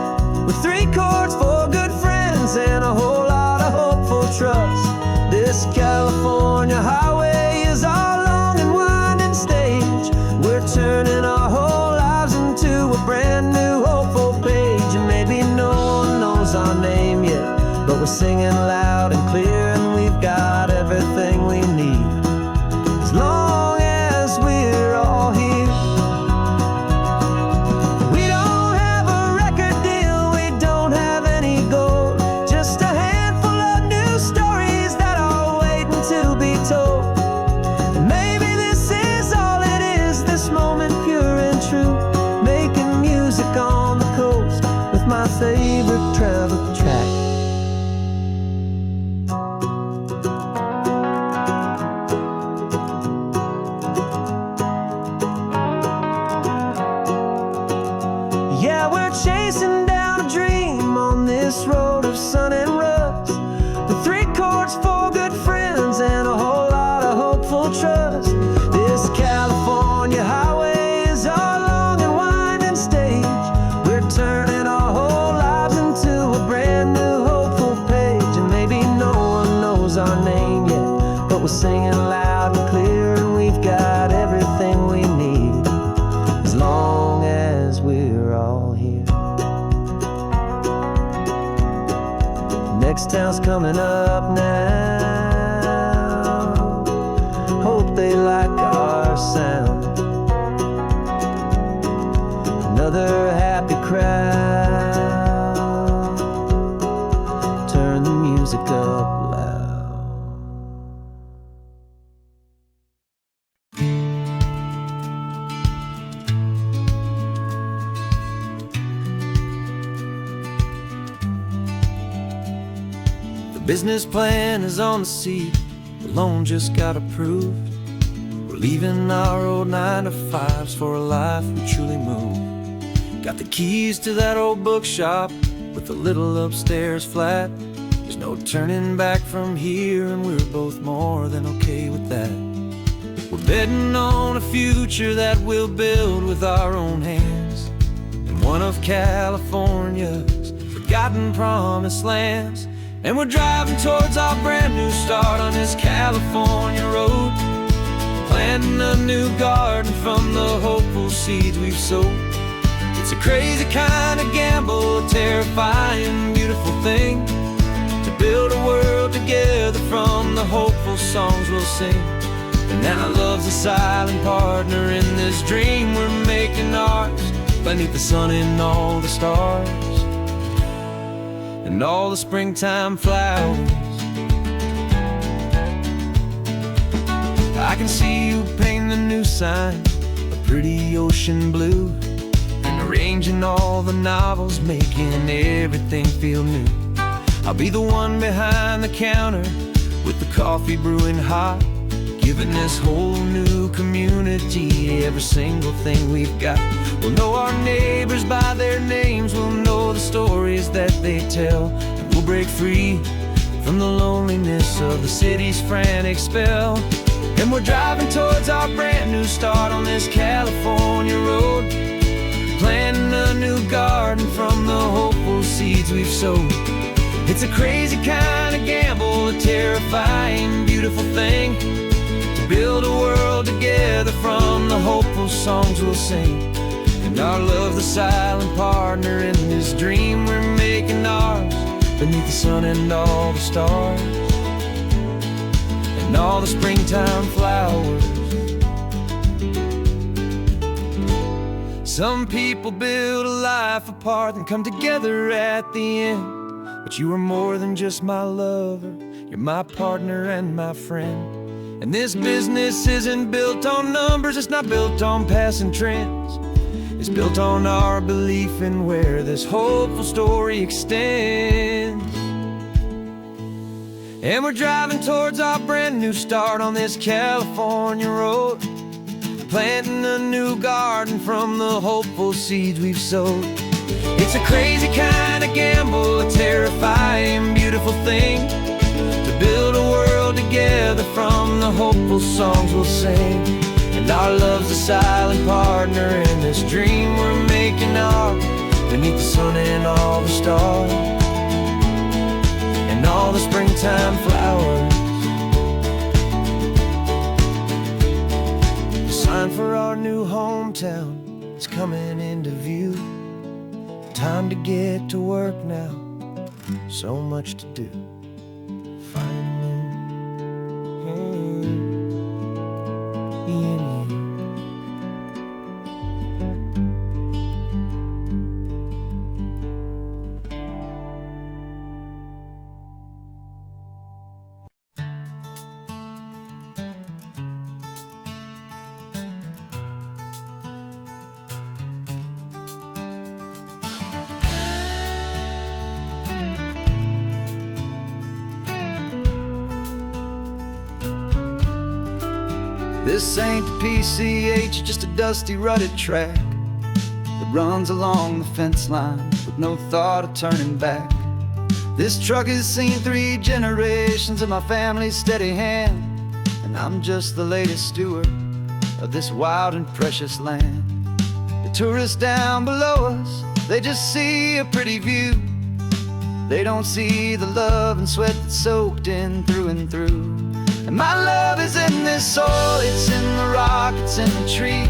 with 3 chords, 4 good friends, and a whole lot of hopeful trust. This California highway is our long and winding stage. We're turning our whole lives into a brand new hopeful page. And maybe no one knows our name yet, but we're singing loud and clear, and we've got everything we need, as long as we're all here. We don't have a record deal, we don't have any gold, just a handful of new stories that are waiting to be told. And maybe this is all it is, this moment pure and true, making music on the coast with my favorite travel track. Yeah, we're chasing down a dream on this road of sun and rust, with 3 chords, 4 good friends, and a whole lot of hopeful trust. This California highway is our long and winding stage. We're turning our whole lives into a brand new hopeful page. And maybe no one knows our name yet, but we're singing loud and clear, and we've got everything we need, as long as we're all here. next town's coming up now. Hope they like our sound. Another happy crowd. Turn the music up loud. The business plan is on the seat. The loan just got approved. We're leaving our old 9-to-5s for a life we truly move. Got the keys to that old bookshop with the little upstairs flat. There's no turning back from here, and we're both more than okay with that. We're betting on a future that we'll build with our own hands in one of California's forgotten promised lands. And we're driving towards our brand new start on this California road, planting a new garden from the hopeful seeds we've sowed. It's a crazy kind of gamble, a terrifying, beautiful thing, to build a world together from the hopeful songs we'll sing. And now love's a silent partner in this dream we're making ours, beneath the sun and all the stars and all the springtime flowers. I can see you painting the new sign a pretty ocean blue, and arranging all the novels, making everything feel new. I'll be the one behind the counter with the coffee brewing hot, giving this whole new community every single thing we've got. We'll know our neighbors by their names, we'll know the stories that they tell, and we'll break free from the loneliness of the city's frantic spell. And we're driving towards our brand new start on this California road, planting a new garden from the hopeful seeds we've sowed. It's a crazy kind of gamble, a terrifying, beautiful thing, to build a world together from the hopeful songs we'll sing. And our love's the silent partner in this dream we're making ours, beneath the sun and all the stars and all the springtime flowers. Some people build a life apart and come together at the end, but you are more than just my lover, you're my partner and my friend. And this business isn't built on numbers, it's not built on passing trends. It's built on our belief in where this hopeful story extends. And we're driving towards our brand new start on this California road, planting a new garden from the hopeful seeds we've sowed. It's a crazy kind of gamble, a terrifying, beautiful thing, to build a world together from the hopeful songs we'll sing. And our love's a silent partner in this dream we're making ours, beneath the sun and all the stars and all the springtime flowers. The sign for our new hometown is coming into view. Time to get to work now, so much to do. This ain't the PCH, just a dusty, rutted track that runs along the fence line with no thought of turning back. This truck has seen 3 generations of my family's steady hand, and I'm just the latest steward of this wild and precious land. The tourists down below us, they just see a pretty view. They don't see the love and sweat that's soaked in through and through. And my love is in this soil, it's in the rock, it's in the trees.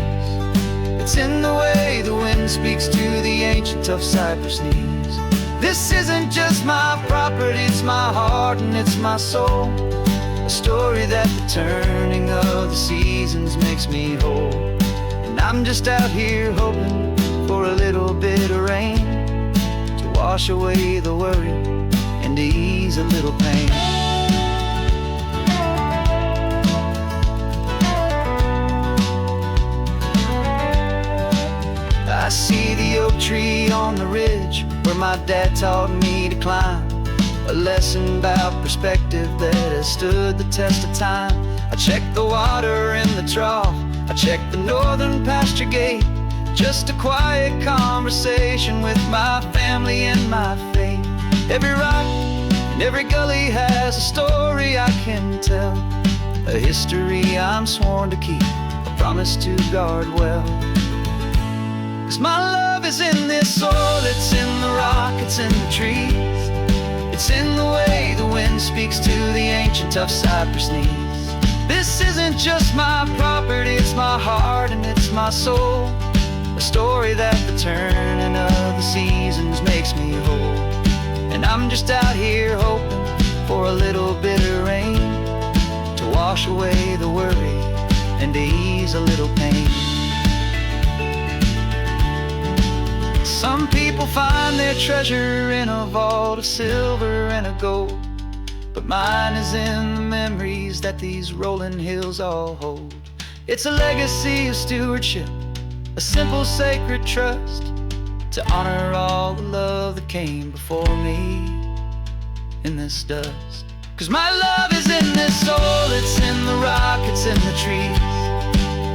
It's in the way the wind speaks to the ancient tough cypress knees. This isn't just my property, it's my heart and it's my soul. A story that the turning of the seasons makes me whole. And I'm just out here hoping for a little bit of rain to wash away the worry and to ease a little pain. I see the oak tree on the ridge where my dad taught me to climb. A lesson about perspective that has stood the test of time. I check the water in the trough, I check the northern pasture gate. Just a quiet conversation with my family and my faith. Every rock and every gully has a story I can tell, a history I'm sworn to keep, a promise to guard well. 'Cause my love is in this soil, it's in the rock, it's in the trees. It's in the way the wind speaks to the ancient tough cypress knees. This isn't just my property, it's my heart and it's my soul. A story that the turning of the seasons makes me whole. And I'm just out here hoping for a little bit of rain to wash away the worry and to ease a little pain. Some people find their treasure in a vault of silver and a gold, but mine is in the memories that these rolling hills all hold. It's a legacy of stewardship, a simple sacred trust, to honor all the love that came before me in this dust. 'Cause my love is in this soul, it's in the rock, it's in the trees.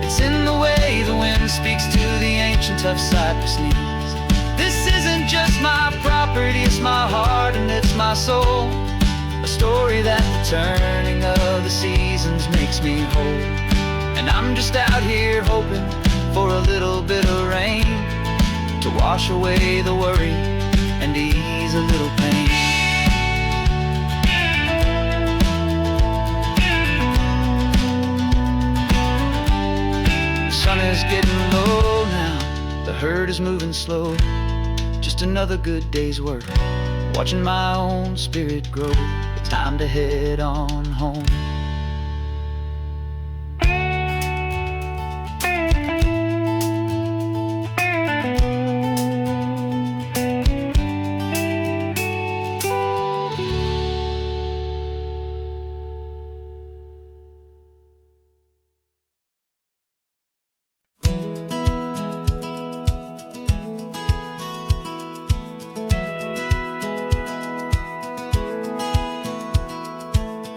It's in the way the wind speaks to the ancient tough cypress knees. This isn't just my property, it's my heart and it's my soul. A story that the turning of the seasons makes me whole. And I'm just out here hoping for a little bit of rain to wash away the worry and ease a little pain. The sun is getting low now, the herd is moving slow. Just another good day's work, watching my own spirit grow. It's time to head on home.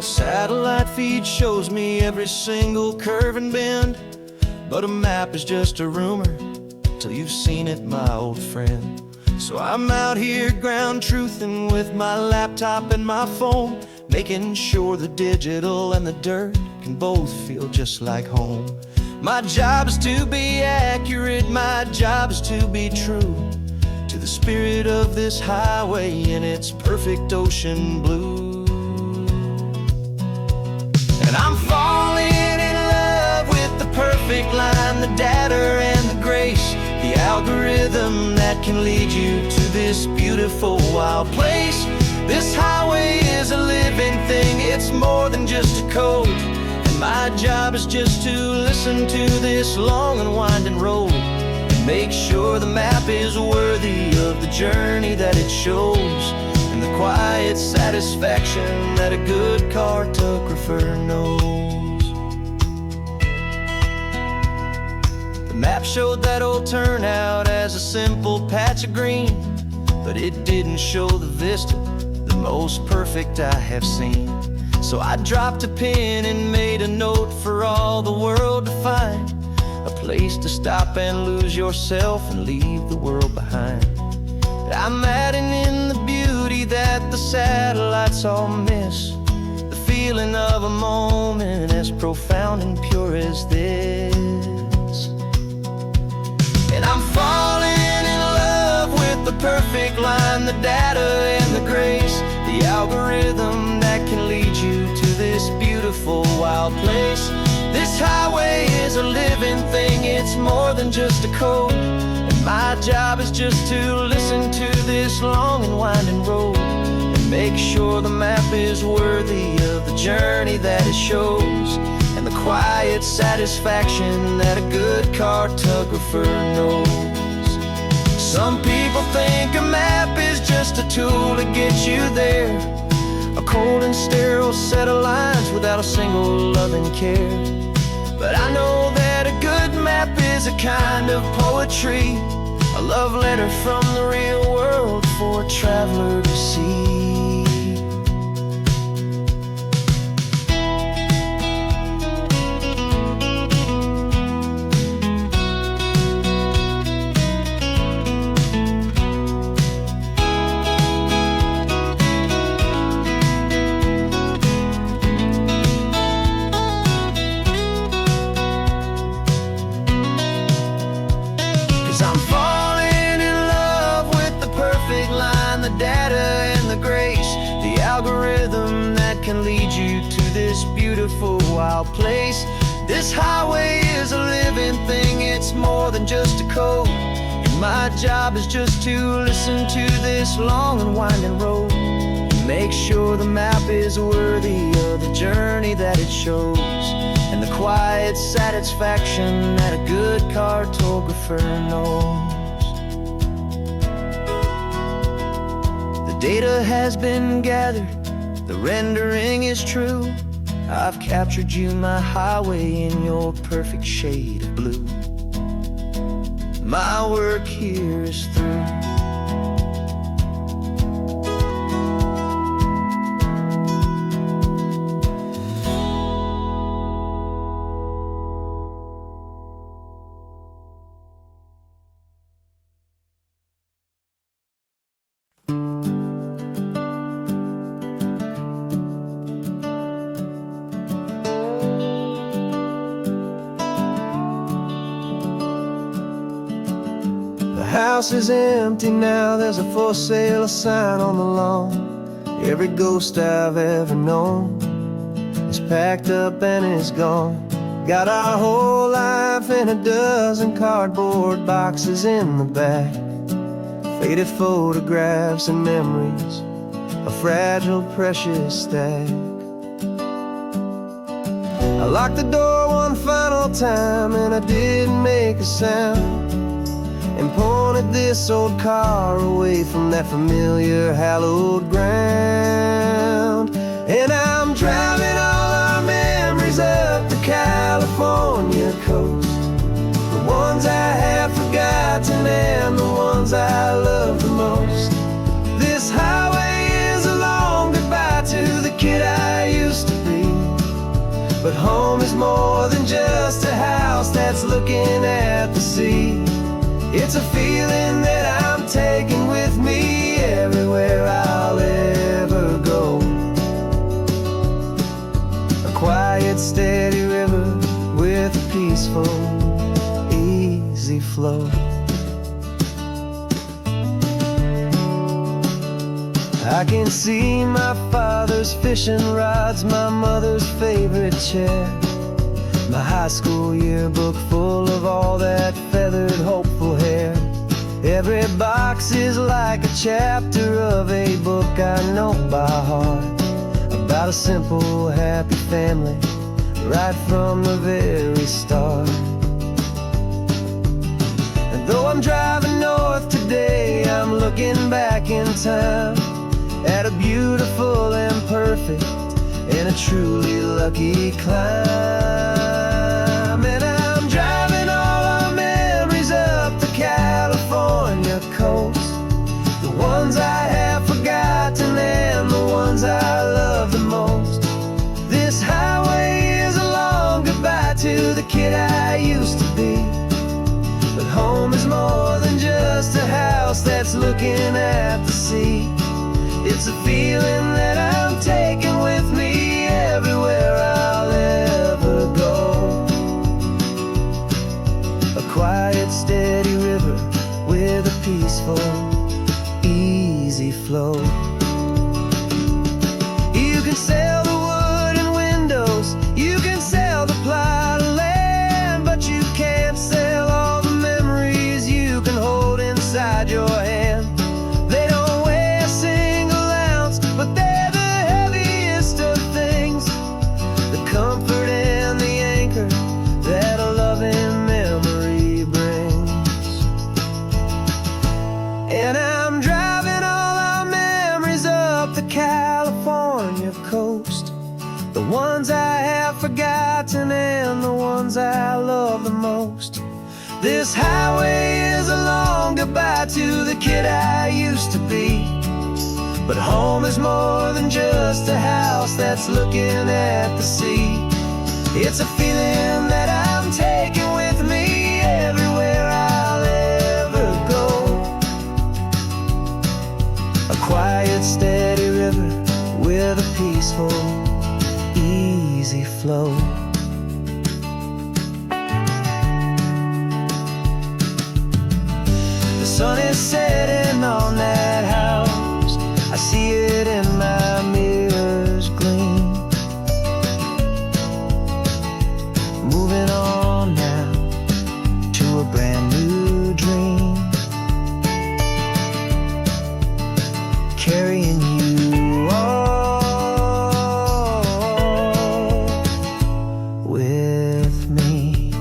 Satellite feed shows me every single curve and bend, but a map is just a rumor till you've seen it, my old friend. So I'm out here ground truthing with my laptop and my phone, making sure the digital and the dirt can both feel just like home. My job is to be accurate, my job is to be true to the spirit of this highway in its perfect ocean blue. And I'm falling in love with the perfect line, the data and the grace, the algorithm that can lead you to this beautiful wild place. This highway is a living thing, it's more than just a code. And my job is just to listen to this long and winding road and make sure the map is worthy of the journey that it shows, and the quiet satisfaction that a good cartographer knows. The map showed that old turnout as a simple patch of green, but it didn't show the vista, the most perfect I have seen. So I dropped a pin and made a note for all the world to find, a place to stop and lose yourself and leave the world behind. I'm adding in the beauty that the satellites all miss, the feeling of a moment as profound and pure as this. And I'm falling in love with the perfect line, the data and the grace, the algorithm that can lead you to this beautiful wild place. This highway is a living thing, it's more than just a code. And My job is just to listen to this long and winding road and make sure the map is worthy of the journey that it shows, and the quiet satisfaction that a good cartographer knows. Some people think a map is just a tool to get you there, a cold and sterile set of lines without a single loving care. But I know that a good map is a kind of poetry, a love letter from the real world for a traveler to see. I'm falling in love with the perfect line, the data and the grace, the algorithm that can lead you to this beautiful wild place. This highway is a living thing, it's more than just a code, and my job is just to listen to this long and winding road and make sure the map is worthy of the journey that it shows, and the quiet satisfaction that a good cartographer knows. The data has been gathered, the rendering is true. I've captured you, my highway, in your perfect shade of blue. My work here is through. The house is empty now, there's a for sale sign on the lawn. Every ghost I've ever known is packed up and is gone. Got our whole life in a dozen cardboard boxes in the back, faded photographs and memories, a fragile, precious stack. I locked the door one final time and I didn't make a sound, and pointed this old car away from that familiar hallowed ground. And I'm driving all our memories up the California coast, the ones I have forgotten and the ones I love the most. This highway is a long goodbye to the kid I used to be, but home is more than just a house that's looking at the sea. It's a feeling that I'm taking with me everywhere I'll ever go. A quiet, steady river with a peaceful, easy flow. I can see my father's fishing rods, my mother's favorite chair, my high school yearbook full of all that feathered, hopeful hair. Every box is like a chapter of a book I know by heart, about a simple, happy family right from the very start. And though I'm driving north today, I'm looking back in time at a beautiful and perfect and a truly lucky climb. And I'm driving all our memories up the California coast, the ones I have forgotten and the ones I love the most. This highway is a long goodbye to the kid I used to be, but home is more than just a house that's looking at the sea. It's a feeling that I'm taking with me everywhere I'll ever go. A quiet, steady river with a peaceful, easy flow. You can sell the wood and windows, you can sell the plot of land, but you can't sell all the memories you can hold And I'm driving all our memories up the California coast, the ones I have forgotten and the ones I love the most. This highway is a long goodbye to the kid I used to be, but home is more than just a house that's looking at the sea. It's a feeling that I'm taking with me everywhere I'll ever go. A quiet, steady river with a peaceful, easy flow. The sun is setting on that house, I see it in my mirror's gleam. Moving on now to a brand new dream, carrying you all with me.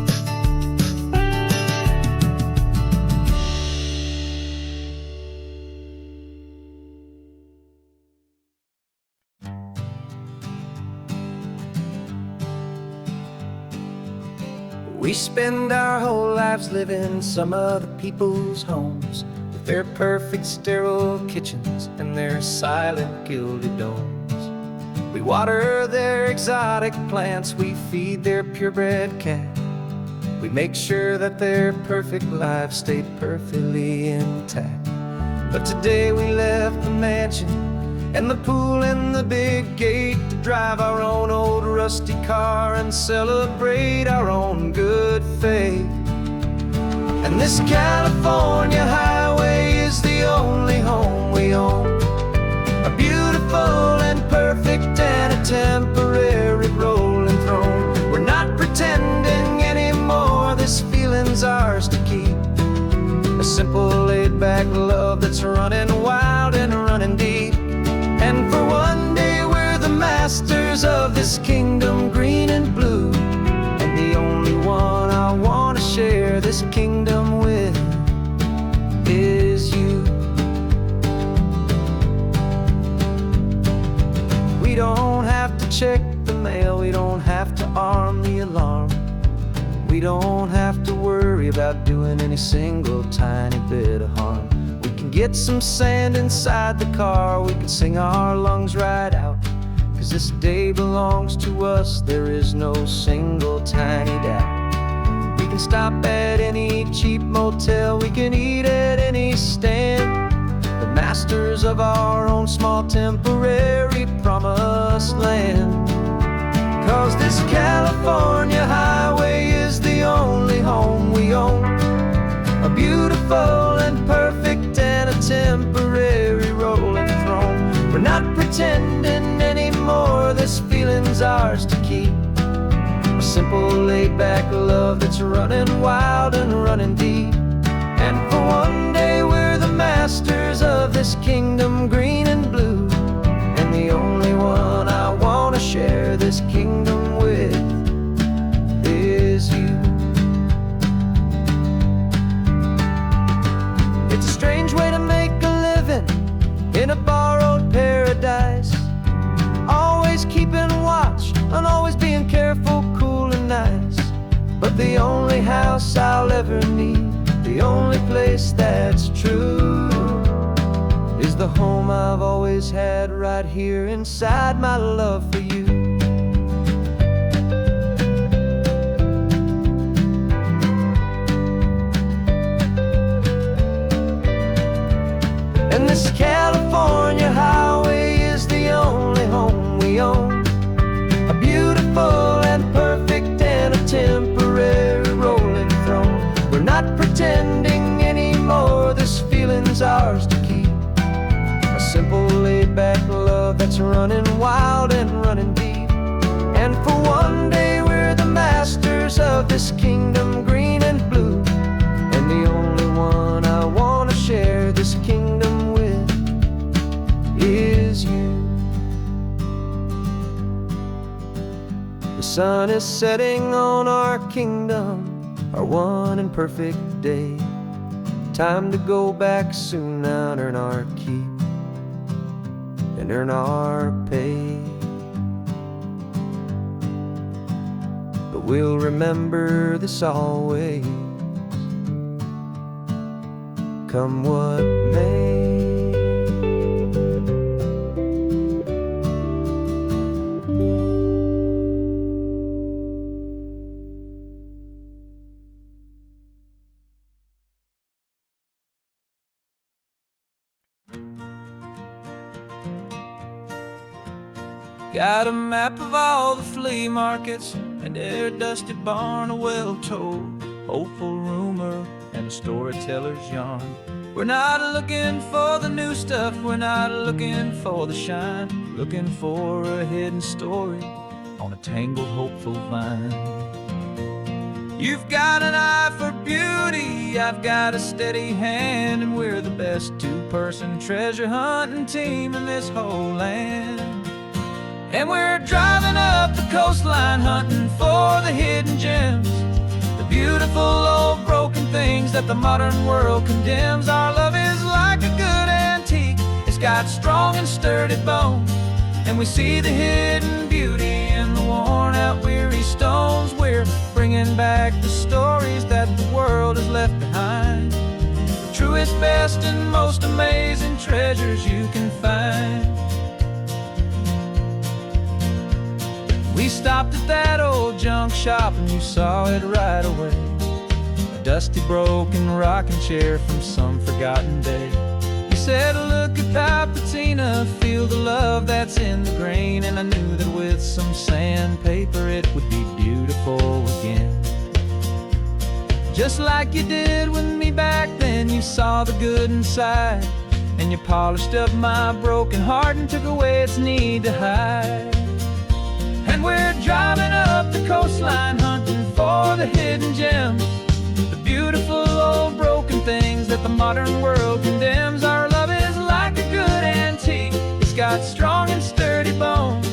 We spend our whole lives living some other people's homes, with their perfect sterile kitchens and their silent gilded domes. We water their exotic plants, we feed their purebred cat. We make sure that their perfect lives stayed perfectly intact. But today we left the mansion and the pool and the big gate to drive our own old rusty car and celebrate our own good faith. And this California highway is the only home we own, a beautiful and perfect and a temporary rolling throne. We're not pretending anymore, this feeling's ours to keep. A simple laid-back love that's running wild and running deep. And for one day we're the masters of this kingdom green and blue, and the only one I want to share this kingdom with is you. We don't have to check the mail, we don't have to arm the alarm, we don't have to worry about doing any single tiny bit of harm. We can get some sand inside the car, we can sing our lungs right out, 'cause this day belongs to us, there is no single tiny doubt. We can stop at any cheap motel, we can eat at any stand, the masters of our own small temporary promised land. 'Cause this California highway is the only home we own, a beautiful and perfect and a temporary rolling throne. We're not pretending anymore, this feeling's ours to keep. A simple laid-back love that's running wild and running deep. And for one day we're the masters of this kingdom green and blue, and the only one I want to share this kingdom with is you. It's a strange way to make a living in a borrowed paradise, always keeping watch and always being careful, cool and nice. But the only house I'll ever need, the only place that's true, is the home I've always had right here inside my love for you. And this California highway is the only home we own, a beautiful and perfect and a temporary rolling throne. We're not pretending anymore, this feeling's ours to keep. A simple laid-back love that's running wild and running deep. And for one day we're the masters of this kingdom green and blue, and the only one I want to share this kingdom with is you. The sun is setting on our kingdom, our one and perfect day. Time to go back soon now and earn our keep and earn our pay. But we'll remember this always, come what may. Got a map of all the flea markets and their dusty barn, a well-told, hopeful rumor, and a storyteller's yarn. We're not looking for the new stuff, we're not looking for the shine, looking for a hidden story on a tangled, hopeful vine. You've got an eye for beauty, I've got a steady hand, and we're the best two-person treasure hunting team in this whole land. And we're driving up the coastline hunting for the hidden gems, the beautiful old broken things that the modern world condemns. Our love is like a good antique, it's got strong and sturdy bones, and we see the hidden beauty in the worn out weary stones. We're bringing back the stories that the world has left behind, the truest, best, and most amazing treasures you can find. We stopped at that old junk shop and you saw it right away, a dusty, broken rocking chair from some forgotten day. You said, look at that patina, feel the love that's in the grain, and I knew that with some sandpaper it would be beautiful again. Just like you did with me back then, you saw the good inside, and you polished up my broken heart and took away its need to hide. And we're driving up the coastline hunting for the hidden gems, the beautiful old broken things that the modern world condemns. Our love is like a good antique, it's got strong and sturdy bones,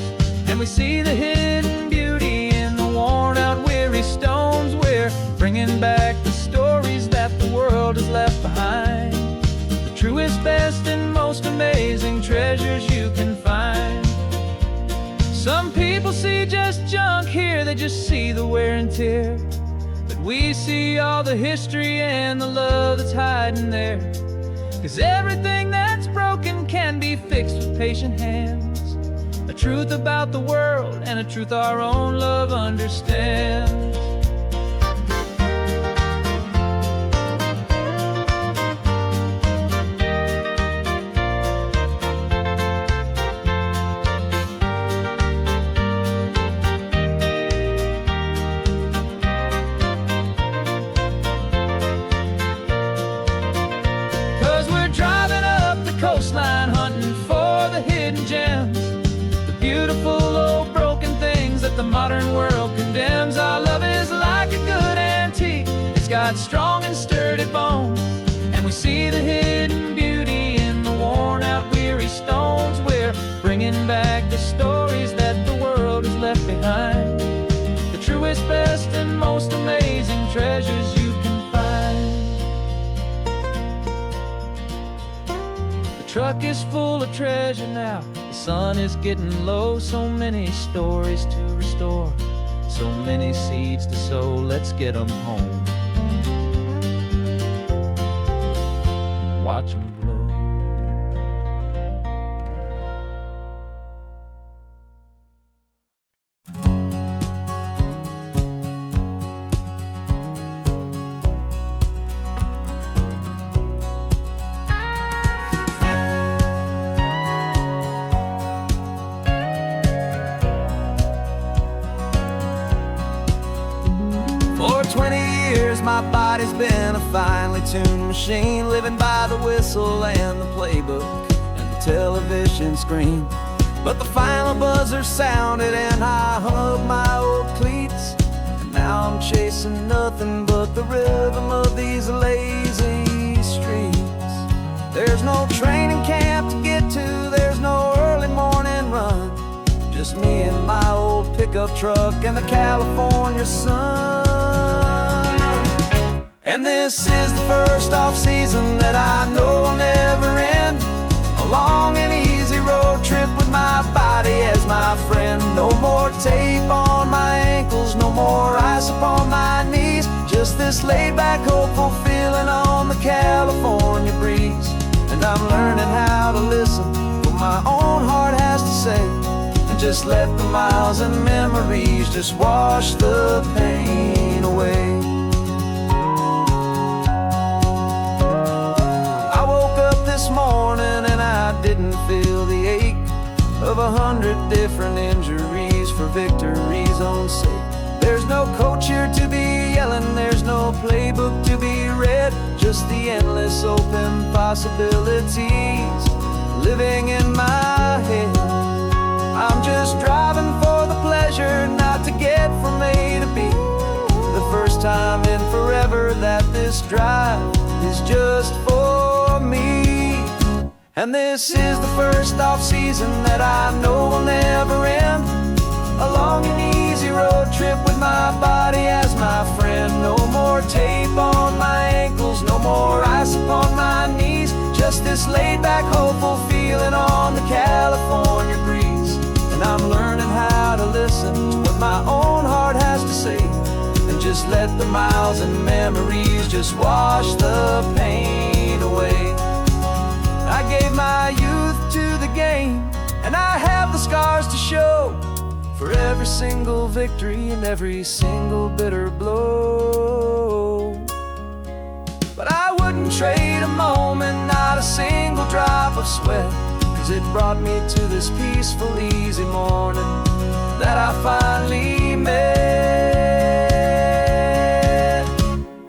and we see the hidden beauty in the worn out weary stones. We're bringing back the stories that the world has left behind, the truest, best, and most amazing treasures you can find. Some people see just junk here, they just see the wear and tear, but we see all the history and the love that's hiding there. 'Cause everything that's broken can be fixed with patient hands, a truth about the world and a truth our own love understands. Coastline hunting for the hidden gems, the beautiful old broken things that the modern world condemns. Our love is like a good antique, it's got strong and sturdy bones, and we see the hidden beauty in the worn out weary stones. We're bringing back the stories that the world has left behind, the truest, best, and most amazing treasures you can find. The truck is full of treasure now, the sun is getting low, so many stories to restore, so many seeds to sow. Let's get them home, watch them blow. For 20 years my body's been a finely tuned machine, living by the whistle and the playbook and the television screen. But the final buzzer sounded and I hung up my old cleats, and now I'm chasing nothing but the rhythm of these lazy streets. There's no training camp to get to, there's no early morning run, just me and my old pickup truck and the California sun. And this is the first off-season that I know will never end. A long and easy road trip with my body as my friend. No more tape on my ankles, no more ice upon my knees. Just this laid-back, hopeful feeling on the California breeze. And I'm learning how to listen to what my own heart has to say, and just let the miles and memories just wash the pain away. I woke up this morning and I didn't feel the ache of 100 different injuries for victory's own sake. There's no coach here to be yelling, there's no playbook to be read, just the endless open possibilities living in my head. I'm just driving for the pleasure, not to get from A to B. The first time in forever that this drive is just for me. And this is the first off-season that I know will never end. A long and easy road trip with my body as my friend. No more tape on my ankles, no more ice upon my knees. Just this laid-back, hopeful feeling on the California breeze. And I'm learning how to listen to what my own heart has to say, and just let the miles and memories just wash the pain away. I gave my youth to the game, and I have the scars to show for every single victory and every single bitter blow. But I wouldn't trade a moment, not a single drop of sweat, 'cause it brought me to this peaceful, easy morning that I finally met.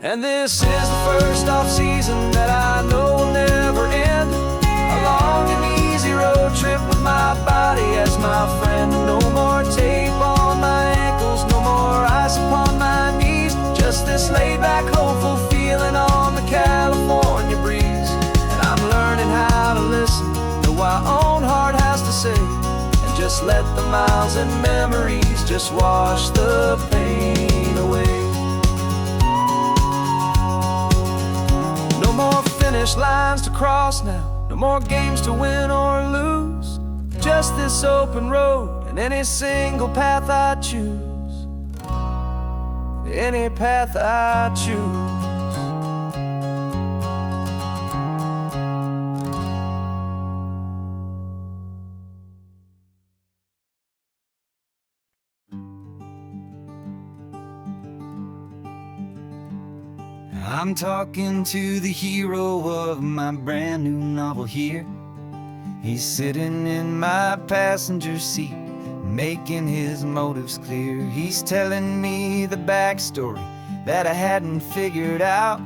And this is the first off-season that I know will never end. A long and easy road trip with my body as my friend. No more tape on my ankles, no more ice upon my knees. Just this laid-back, hopeful feeling on the California breeze. And I'm learning how to listen to what my own heart has to say, and just let the miles and memories just wash the pain away. No more finish lines to cross now, no more games to win or lose. Just this open road and any single path I choose. Any path I choose. I'm talking to the hero of my brand new novel here. He's sitting in my passenger seat, making his motives clear. He's telling me the backstory that I hadn't figured out.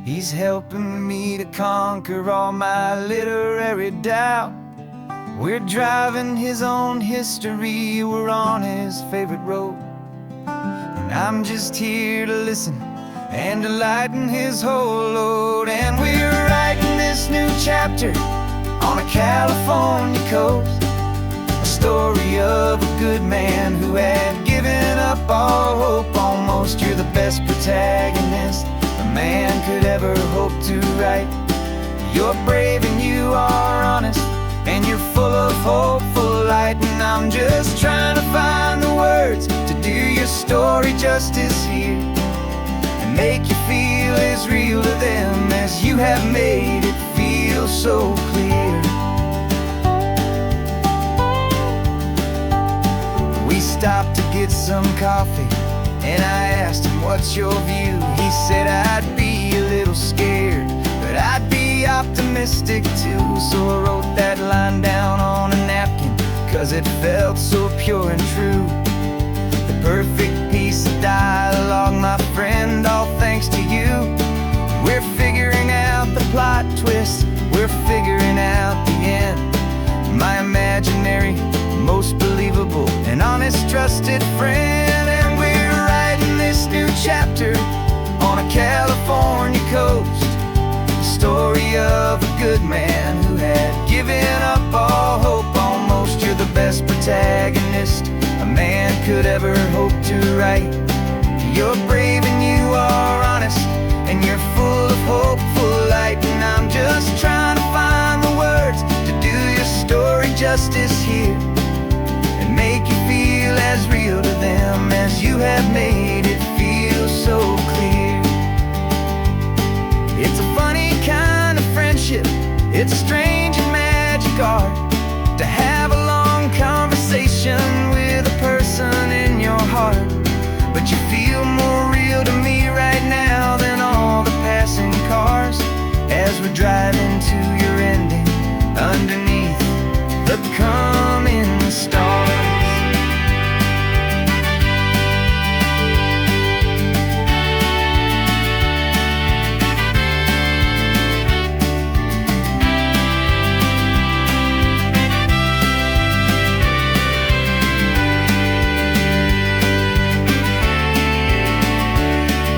He's helping me to conquer all my literary doubt. We're driving his own history, we're on his favorite road, and I'm just here to listen and to lighten his whole load. And we're writing this new chapter on a California coast, a story of a good man who had given up all hope almost. You're the best protagonist a man could ever hope to write. You're brave and you are honest, and you're full of hopeful light. And I'm just trying to find the words to do your story justice here, make you feel as real to them as you have made it feel so clear. We stopped to get some coffee, and I asked him, what's your view? He said, I'd be a little scared, but I'd be optimistic too. So I wrote that line down on a napkin, 'cause it felt so pure and true. The perfect piece of dialogue, my friend, all thanks to you. We're figuring out the plot twist, we're figuring out the end. My imaginary, most believable and honest trusted friend. And we're writing this new chapter on a California coast, the story of a good man who had given up all hope almost. You're the best protagonist a man could ever hope to write. You're brave and you are honest, and them as you have made it feel so clear. It's a funny kind of friendship, it's a strange and magic art to have a long conversation with a person in your heart. But you feel more real to me right now than all the passing cars as we're driving to your ending underneath the coming stars.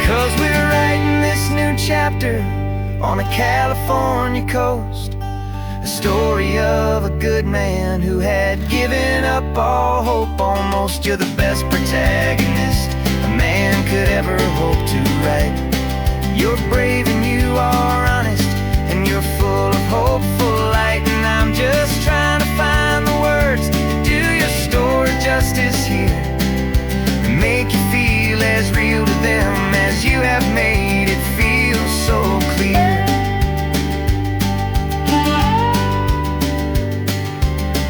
'Cause we're writing this new chapter on a California coast, a story of a good man who had given up all hope almost. You're the best protagonist a man could ever hope to write. You're brave and you are honest, and you're full of hopeful light. And I'm just trying to find the words to do your story justice here, and make you feel as real to them as you have made it feel so clear.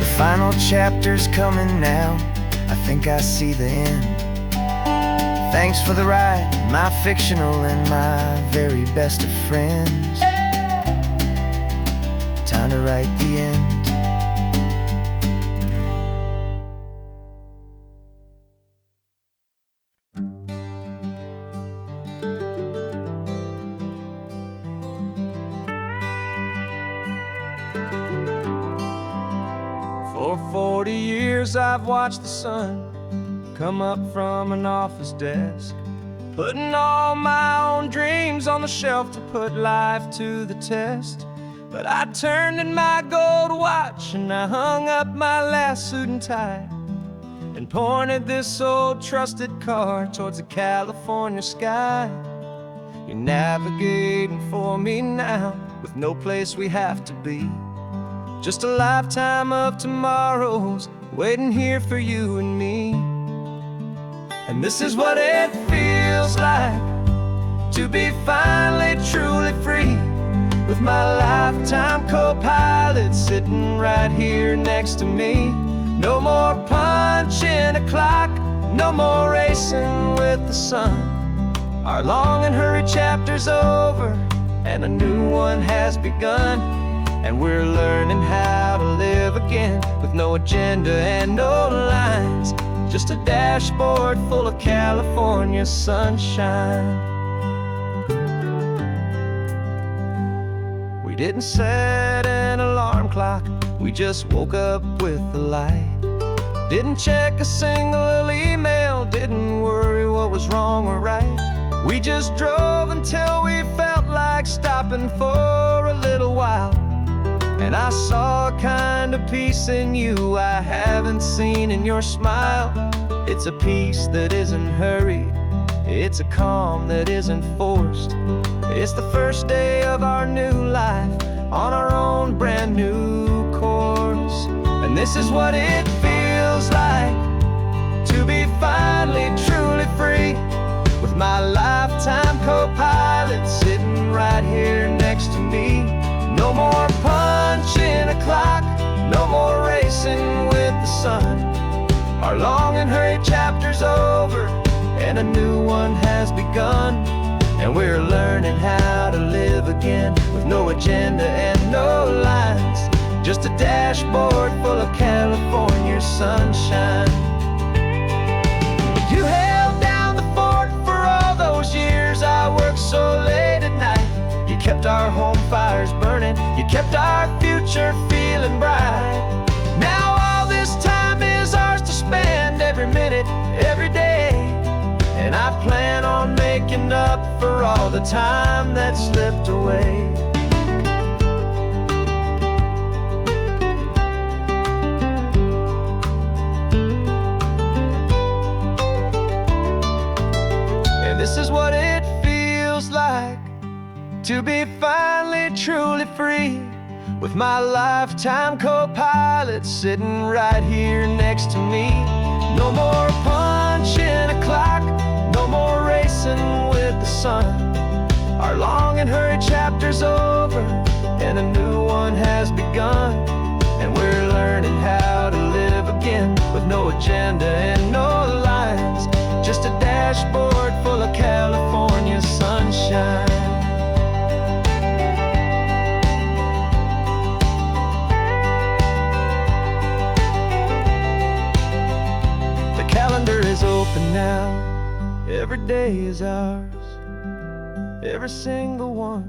The final chapter's coming now, I think I see the end. Thanks for the ride, my fictional and my very best of friends. Time to write the end. For 40 years I've watched the sun come up from an office desk, putting all my own dreams on the shelf to put life to the test. But I turned in my gold watch and I hung up my last suit and tie, and pointed this old trusted car towards the California sky. You're navigating for me now with no place we have to be, just a lifetime of tomorrows waiting here for you and me. And this is what it feels like to be finally truly free, with my lifetime co-pilot sitting right here next to me. No more punching a clock, no more racing with the sun. Our long and hurried chapter's over and a new one has begun. And we're learning how to live again with no agenda and no lines, just a dashboard full of California sunshine. We didn't set an alarm clock, we just woke up with the light. Didn't check a single email, didn't worry what was wrong or right. We just drove until we felt like stopping for a little while. And I saw a kind of peace in you I haven't seen in your smile. It's a peace that isn't hurried, it's a calm that isn't forced. It's the first day of our new life on our own brand new course. And this is what it feels like to be finally truly free, with my lifetime co-pilot sitting right here next to me. No more punching a clock, no more racing with the sun. Our long and hurried chapter's over and a new one has begun. And we're learning how to live again with no agenda and no lines, just a dashboard full of California sunshine. You held down the fort for all those years I worked so late at night. You kept our home fires burning, you kept our future feeling bright. Now all this time is ours to spend, every minute, every day. And I plan on making up for all the time that slipped away. And this is what it feels like to be finally truly free, with my lifetime co-pilot sitting right here next to me. No more punching a clock, no more racing with the sun. Our long and hurried chapter's over, and a new one has begun. And we're learning how to live again, with no agenda and no lines, just a dashboard full of California sunshine. The calendar is open now, every day is ours, every single one,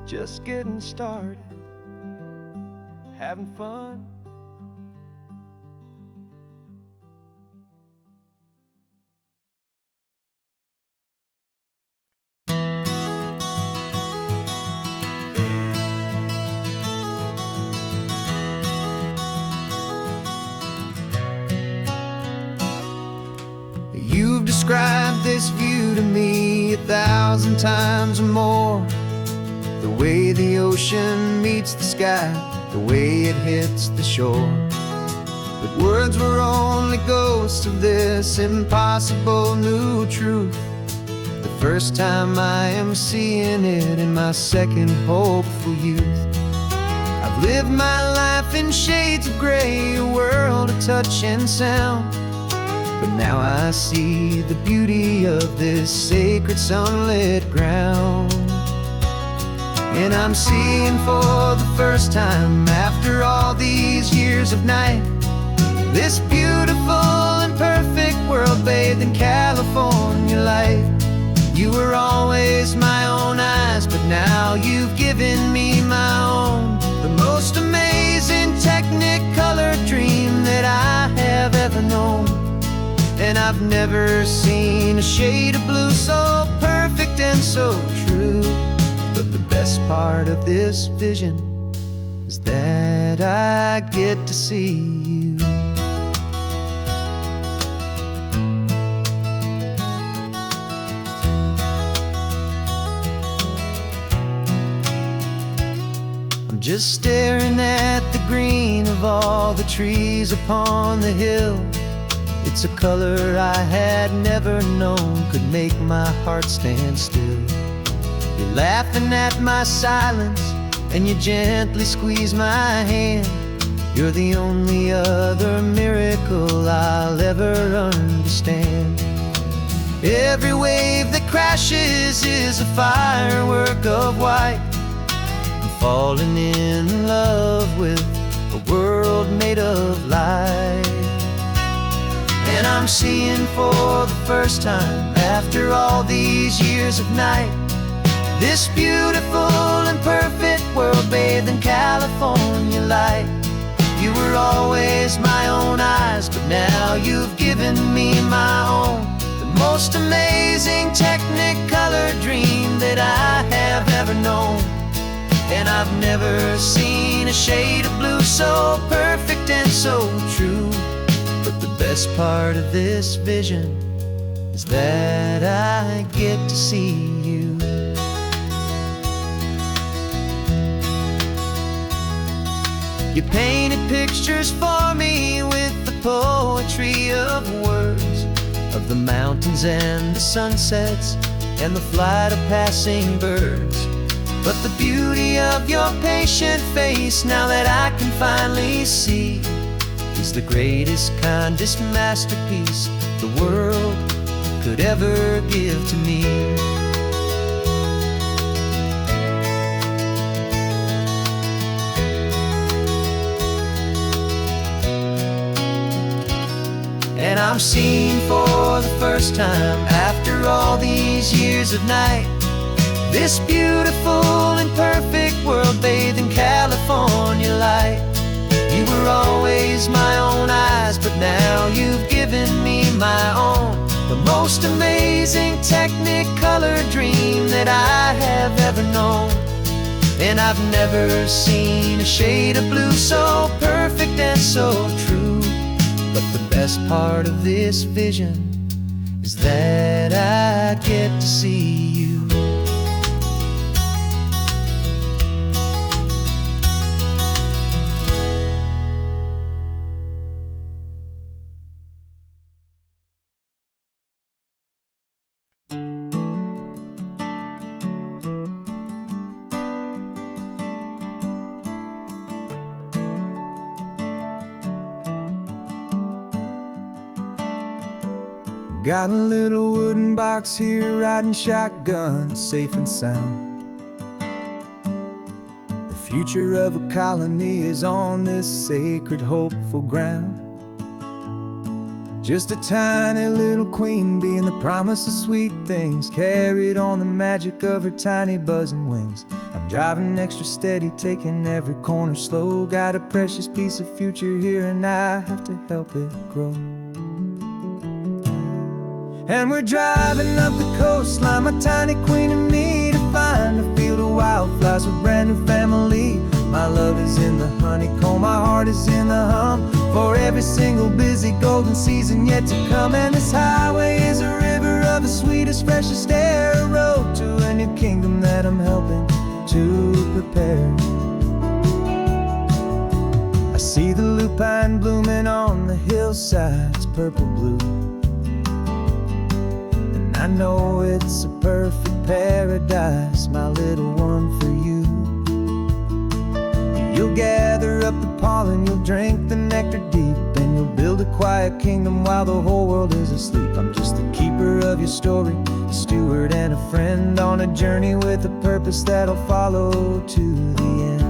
just getting started, having fun. You've described this view to me 1,000 times or more. The way the ocean meets the sky, the way it hits the shore. But words were only ghosts of this impossible new truth. The first time I am seeing it in my second hopeful youth. I've lived my life in shades of gray, a world of touch and sound. But now I see the beauty of this sacred sunlit ground. And I'm seeing for the first time, after all these years of night, this beautiful and perfect world bathed in California light. You were always my own eyes, but now you've given me my own. The most amazing Technicolor dream that I have ever known. And I've never seen a shade of blue so perfect and so true. But the best part of this vision is that I get to see you. I'm just staring at the green of all the trees upon the hill. It's a color I had never known could make my heart stand still. You're laughing at my silence, and you gently squeeze my hand. You're the only other miracle I'll ever understand. Every wave that crashes is a firework of white. I'm falling in love with a world made of light. And I'm seeing for the first time, after all these years of night, this beautiful and perfect world bathed in California light. You were always my own eyes, but now you've given me my own. The most amazing Technicolor dream that I have ever known. And I've never seen a shade of blue so perfect and so true. But the best part of this vision is that I get to see you. You painted pictures for me with the poetry of words, of the mountains and the sunsets and the flight of passing birds. But the beauty of your patient face, now that I can finally see, is the greatest, kindest masterpiece the world could ever give to me. And I'm seeing for the first time, after all these years of night, this beautiful and perfect world bathed in California light. You were always my own eyes, but now you've given me my own. The most amazing Technicolor dream that I have ever known. And I've never seen a shade of blue so perfect and so true. But the best part of this vision is that I get to see you. Got a little wooden box here, riding shotgun, safe and sound. The future of a colony is on this sacred, hopeful ground. Just a tiny little queen bee and the promise of sweet things, carried on the magic of her tiny buzzing wings. I'm driving extra steady, taking every corner slow. Got a precious piece of future here and I have to help it grow. And we're driving up the coastline, my tiny queen and me, to find a field of wildflowers with a brand new family. My love is in the honeycomb, my heart is in the hum, for every single busy golden season yet to come. And this highway is a river of the sweetest, freshest air, a road to a new kingdom that I'm helping to prepare. I see the lupine blooming on the hillsides, purple blue, and I know it's a perfect paradise, my little one, for you. You'll gather up the pollen, you'll drink the nectar deep, and you'll build a quiet kingdom while the whole world is asleep. I'm just the keeper of your story, a steward and a friend, on a journey with a purpose that'll follow to the end.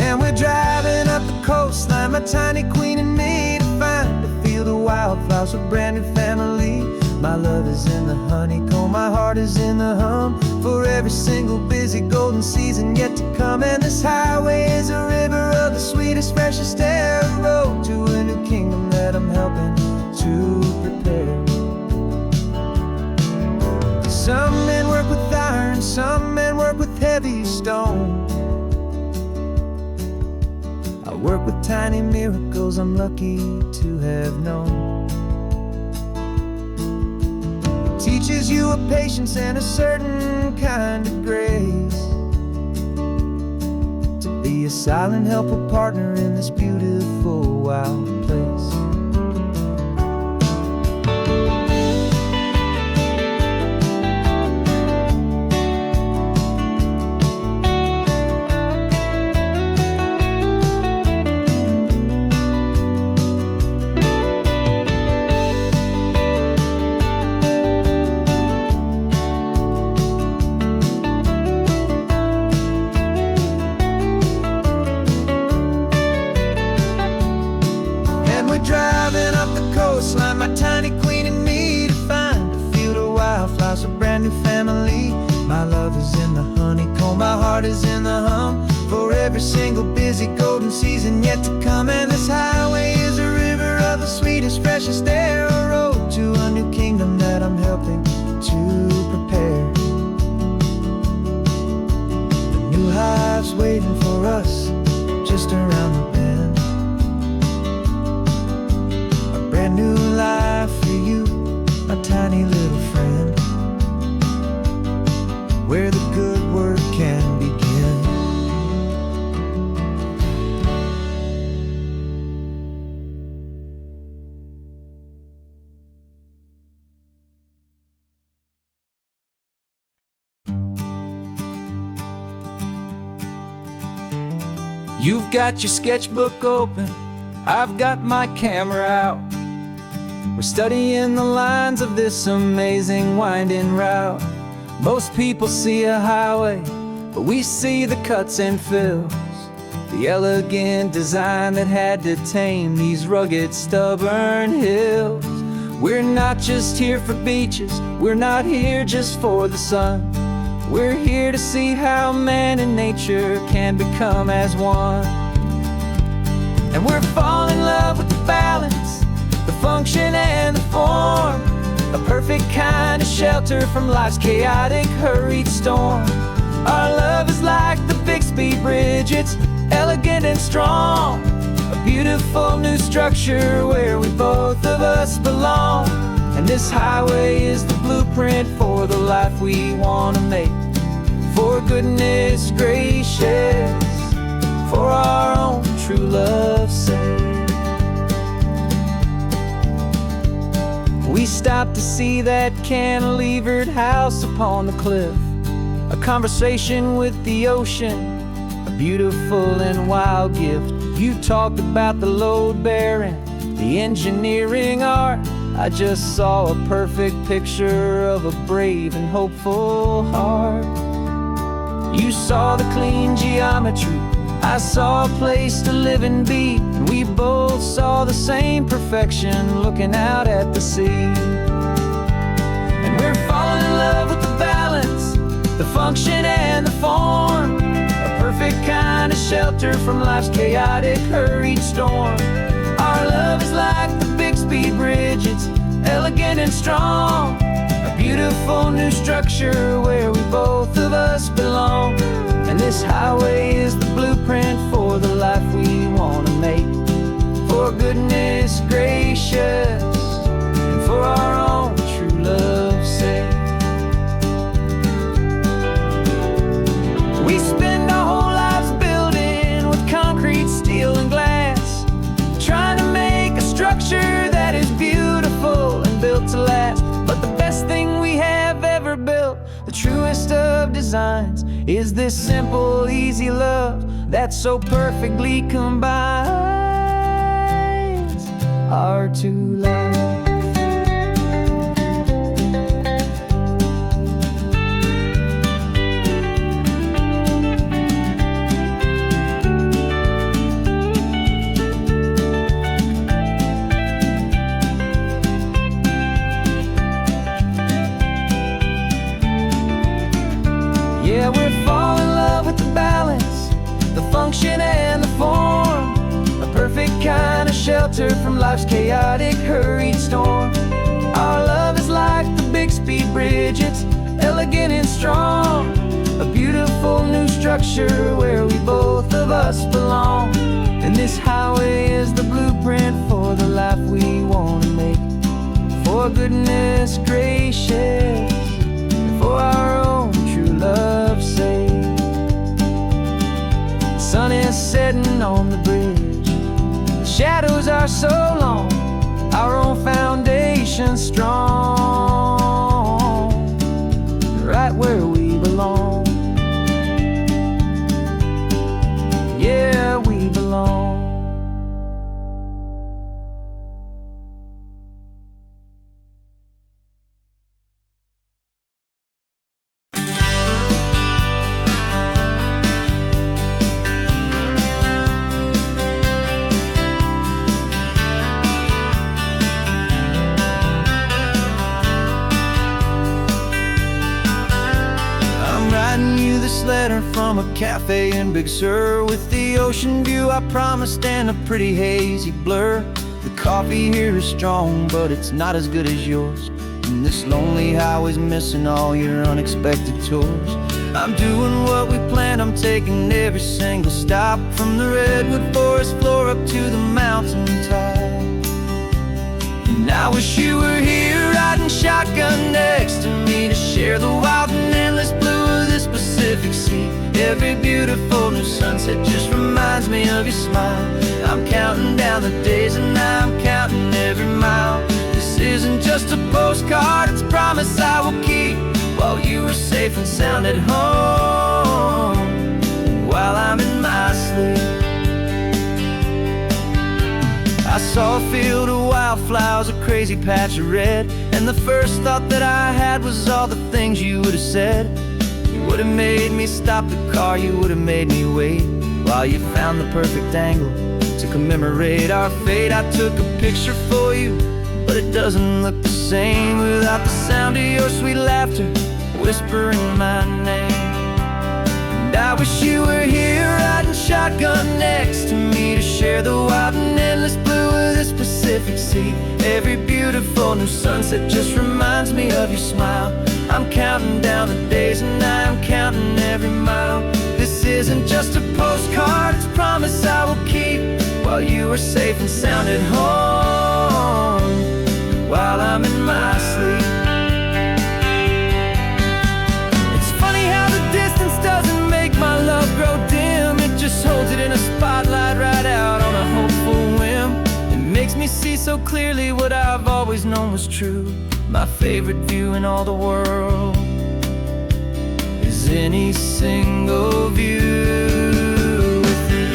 And we're driving up the coastline, my tiny queen and me, to find a field of wildflowers with a brand new family. My love is in the honeycomb, my heart is in the hum, for every single busy golden season yet to come. And this highway is a river of the sweetest, freshest air, a road to a new kingdom that I'm helping to prepare. Some men work with iron, some men work with heavy stone. I work with tiny miracles I'm lucky to have known. Teaches you a patience and a certain kind of grace, to be a silent, helpful partner in this beautiful, wild place. Driving up the coastline, my tiny queen and me, to find a field of wildflowers, a brand new family. My love is in the honeycomb, my heart is in the hum, for every single busy golden season yet to come. And this highway is a river of the sweetest, freshest air, a road to a new kingdom that I'm helping to prepare. The new hive's waiting for us just around the bend. Brand new life for you, my tiny little friend, where the good work can begin. You've got your sketchbook open, I've got my camera out. We're studying the lines of this amazing winding route. Most people see a highway, but we see the cuts and fills, the elegant design that had to tame these rugged, stubborn hills. We're not just here for beaches, we're not here just for the sun. We're here to see how man and nature can become as one. And we're falling in love with the balance, the function and the form, a perfect kind of shelter from life's chaotic, hurried storm. Our love is like the Bixby Bridge, it's elegant and strong, a beautiful new structure where we both of us belong. And this highway is the blueprint for the life we want to make, for goodness gracious, for our own true love's sake. We stopped to see that cantilevered house upon the cliff, a conversation with the ocean, a beautiful and wild gift. You talked about the load bearing, the engineering art. I just saw a perfect picture of a brave and hopeful heart. You saw the clean geometry, I saw a place to live and be, and we both saw the same perfection looking out at the sea. And we're falling in love with the balance, the function and the form, a perfect kind of shelter from life's chaotic, hurried storm. Our love is like the Bixby Bridge, it's elegant and strong, a beautiful new structure where we both of us belong. And this highway is the blueprint for the life we want to make, for goodness gracious and for our own true love's sake. We spend our whole lives building with concrete, steel and glass, trying to make a structure that is beautiful and built to last. But the best thing we have ever built, the truest of designs, is this simple, easy love that so perfectly combines our two lives. Yeah, we're falling in love with the balance, the function and the form, a perfect kind of shelter from life's chaotic, hurried storm. Our love is like the Bixby Bridge, it's elegant and strong, a beautiful new structure where we both of us belong. And this highway is the blueprint for the life we want to make, for goodness gracious and for our own true love's sake. The sun is setting on the bridge, the shadows are so long, our own foundation strong, right where we belong. Yeah, we belong. This letter from a cafe in Big Sur, with the ocean view I promised and a pretty hazy blur. The coffee here is strong, but it's not as good as yours, and this lonely highway's missing all your unexpected tours. I'm doing what we planned, I'm taking every single stop, from the redwood forest floor up to the mountain top. And I wish you were here riding shotgun next to me, to share the wild and endless blue of this Pacific Sea. Every beautiful new sunset just reminds me of your smile. I'm counting down the days and I'm counting every mile. This isn't just a postcard, it's a promise I will keep, while you are safe and sound at home, while I'm in my sleep. I saw a field of wildflowers, a crazy patch of red, and the first thought that I had was all the things you would have said. You would have made me stop the car, you would have made me wait, while you found the perfect angle to commemorate our fate. I took a picture for you, but it doesn't look the same without the sound of your sweet laughter whispering my name. And I wish you were here riding shotgun next to me, to share the wild and endless blue of this Pacific Sea. Every beautiful new sunset just reminds me of your smile. I'm counting down the days and I'm counting every mile. This isn't just a postcard, it's a promise I will keep, while you are safe and sound at home, while I'm in my sleep. It's funny how the distance doesn't make my love grow dim, it just holds it in a spotlight right out on a hopeful whim. It makes me see so clearly what I've always known was true. My favorite view in all the world is any single view with you.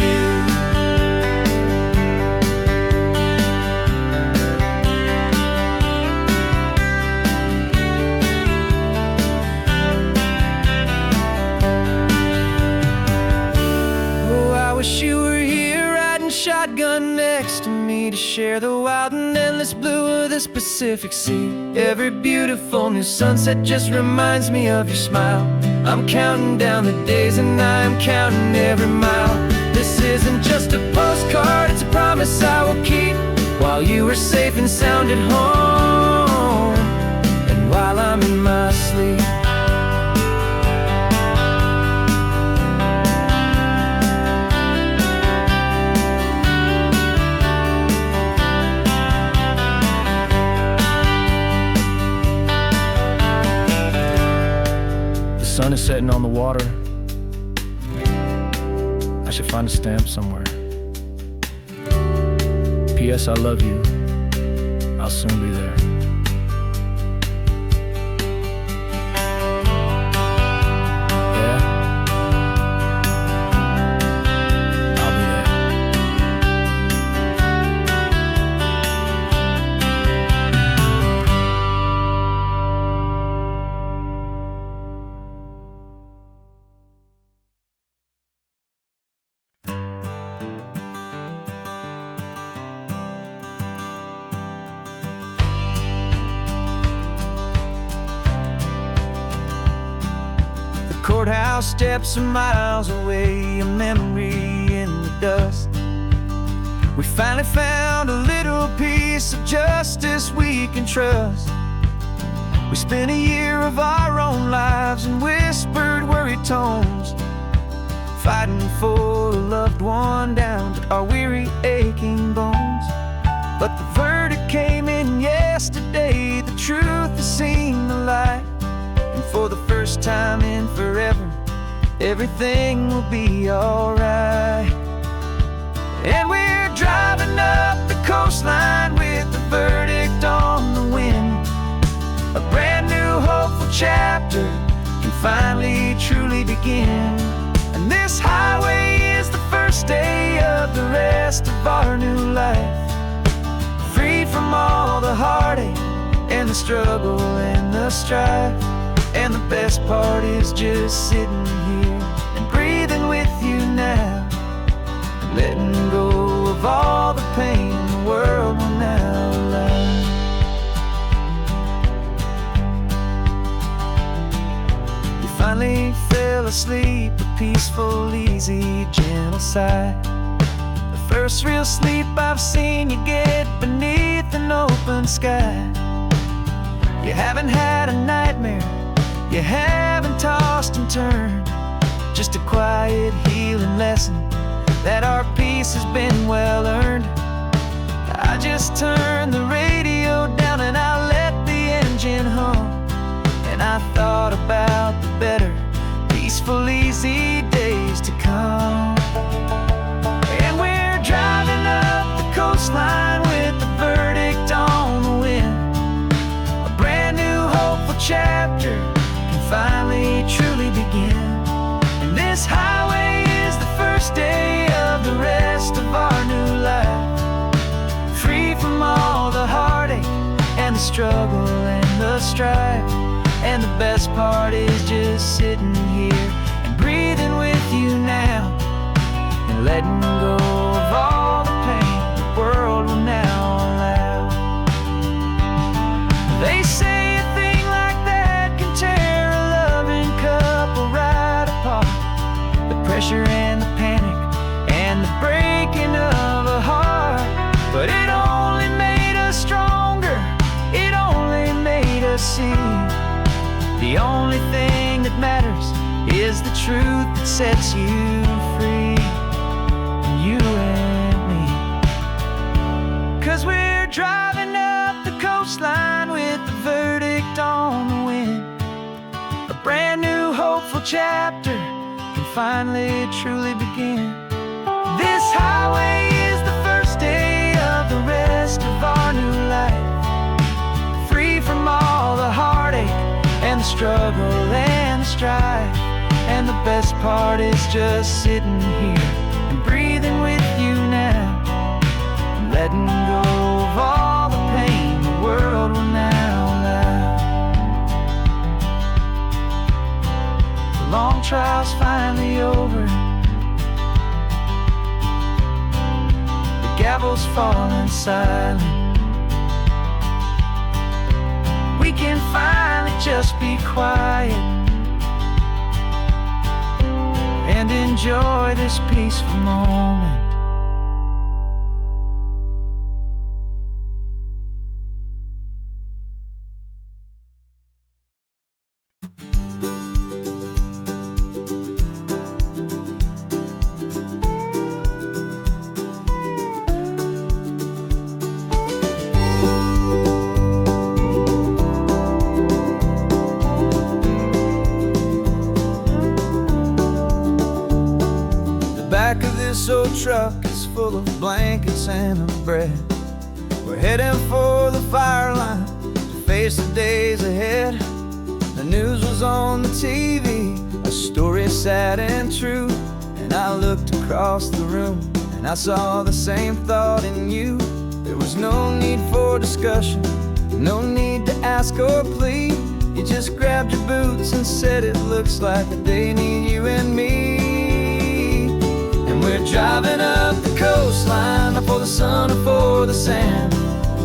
me to share the wild and endless blue of this Pacific Sea. Every beautiful new sunset just reminds me of your smile. I'm counting down the days and I am counting every mile. This isn't just a postcard, it's a promise I will keep, while you are safe and sound at home, and while I'm in my sleep. The sun is setting on the water. I should find a stamp somewhere. P.S. I love you. I'll soon be there. Yeah? I'll be there. Courthouse steps are miles away, a memory in the dust. We finally found a little piece of justice we can trust. We spent a year of our own lives in whispered, worried tones, fighting for a loved one down to our weary, aching bones. But the verdict came in yesterday, the truth has seen the light. And for the first time in forever, everything will be alright. And we're driving up the coastline with the verdict on the wind. A brand new hopeful chapter can finally truly begin. And this highway is the first day of the rest of our new life, free from all the heartache and the struggle and the strife. And the best part is just sitting here and breathing with you now, and letting go of all the pain the world will now allow. You finally fell asleep, a peaceful, easy, gentle sigh. The first real sleep I've seen you get beneath an open sky. You haven't had a nightmare, you haven't tossed and turned, just a quiet healing lesson that our peace has been well earned. I just turned the radio down and I let the engine hum, and I thought about the better, peaceful, easy days to come. And we're driving up the coastline with the verdict on the wind. A brand new hopeful chapter finally truly begin. And this highway is the first day of the rest of our new life, free from all the heartache and the struggle and the strife. And the best part is just sitting here and breathing with you now, and letting go of all the pain the world will now allow. They say a thing like that can tear a loving couple right apart. The pressure and the panic and the breaking of a heart. But it only made us stronger, it only made us see the only thing that matters is the truth that sets you free, you and me. 'Cause we're driving up the coastline with the verdict on the wind. A brand new hopeful chapter can finally truly begin. This highway is the first day of the rest of our new life, free from all the heartache and the struggle and the strife. And the best part is just sitting here and breathing with you now, and letting go of all the pain the world will now allow. The long trial's finally over, the gavel's falling silent. We can finally just be quiet and enjoy this peaceful moment. Back of this old truck is full of blankets and a bread. We're heading for the fire line to face the days ahead. The news was on the TV, a story sad and true. And I looked across the room and I saw the same thought in you. There was no need for discussion, no need to ask or plead. You just grabbed your boots and said it looks like the day need you and me. We're driving up the coastline, not for the sun or for the sand,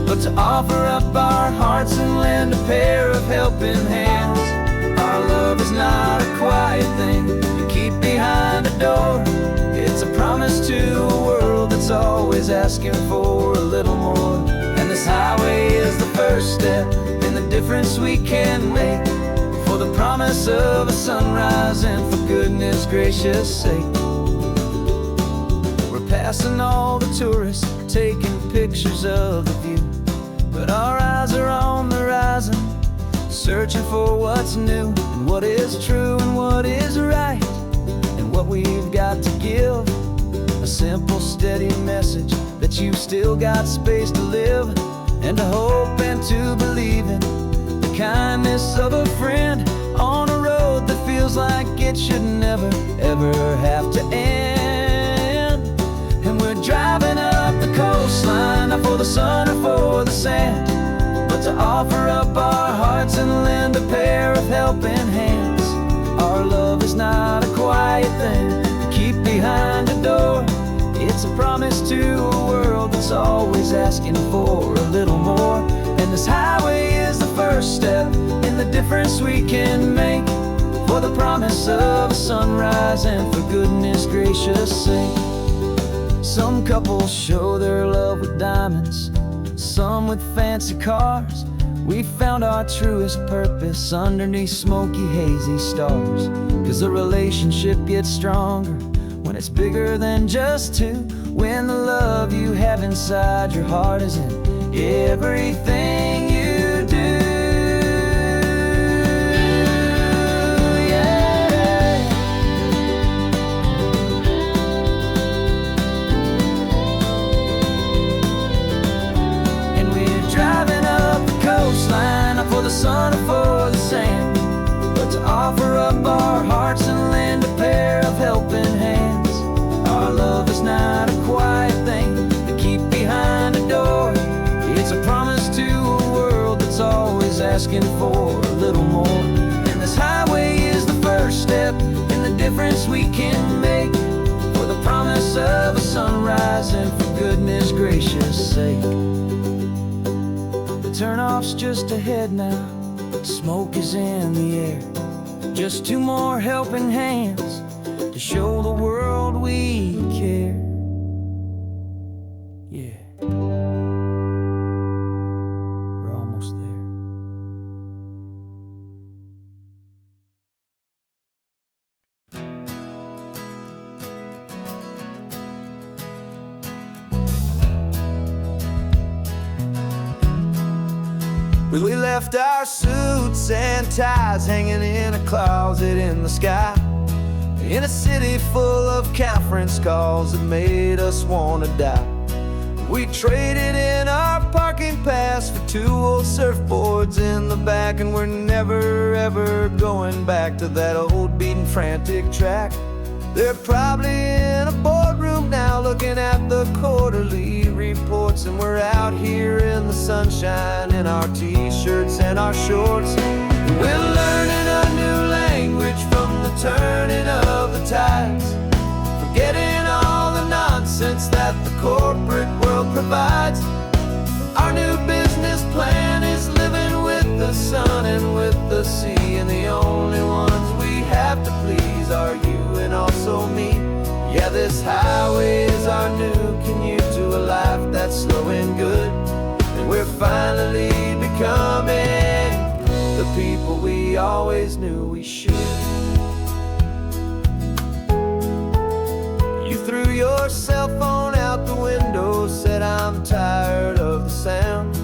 but to offer up our hearts and lend a pair of helping hands. Our love is not a quiet thing you keep behind a door. It's a promise to a world that's always asking for a little more. And this highway is the first step in the difference we can make, for the promise of a sunrise and for goodness gracious sake. Passing all the tourists, taking pictures of the view, but our eyes are on the horizon, searching for what's new and what is true and what is right, and what we've got to give. A simple, steady message that you've still got space to live, and to hope and to believe in the kindness of a friend on a road that feels like it should never, ever have to end. And we're driving up the coastline, not for the sun or for the sand, but to offer up our hearts and lend a pair of helping hands. Our love is not a quiet thing to keep behind a door. It's a promise to a world that's always asking for a little more. And this highway is the first step in the difference we can make, for the promise of a sunrise and for goodness gracious sake. Some couples show their love with diamonds, some with fancy cars. We found our truest purpose underneath smoky, hazy stars. 'Cause a relationship gets stronger when it's bigger than just two, when the love you have inside your heart is in everything you do. For the sun or for the sand, but to offer up our hearts and lend a pair of helping hands. Our love is not a quiet thing to keep behind a door. It's a promise to a world that's always asking for a little more. And this highway is the first step in the difference we can make, for the promise of a sunrise and for goodness gracious sake. Turnoff's just ahead now, smoke is in the air. Just two more helping hands to show the world we care. Yeah, we're almost there. We left our suits and ties hanging in a closet in the sky, in a city full of conference calls that made us want to die. We traded in our parking pass for two old surfboards in the back, and we're never ever going back to that old beaten frantic track. They're probably in a boardroom now looking at the quarterly reports, and we're out here in the sunshine in our t-shirts and our shorts. We're learning a new language from the turning of the tides, forgetting all the nonsense that the corporate world provides. provides. Our new business plan is living with the sun and with the sea, and the only ones we have to please are you and also me. Yeah, this highway is our new commute to a life that's slow and good, and we're finally becoming the people we always knew we should. You threw your cell phone out the window, said I'm tired of the sound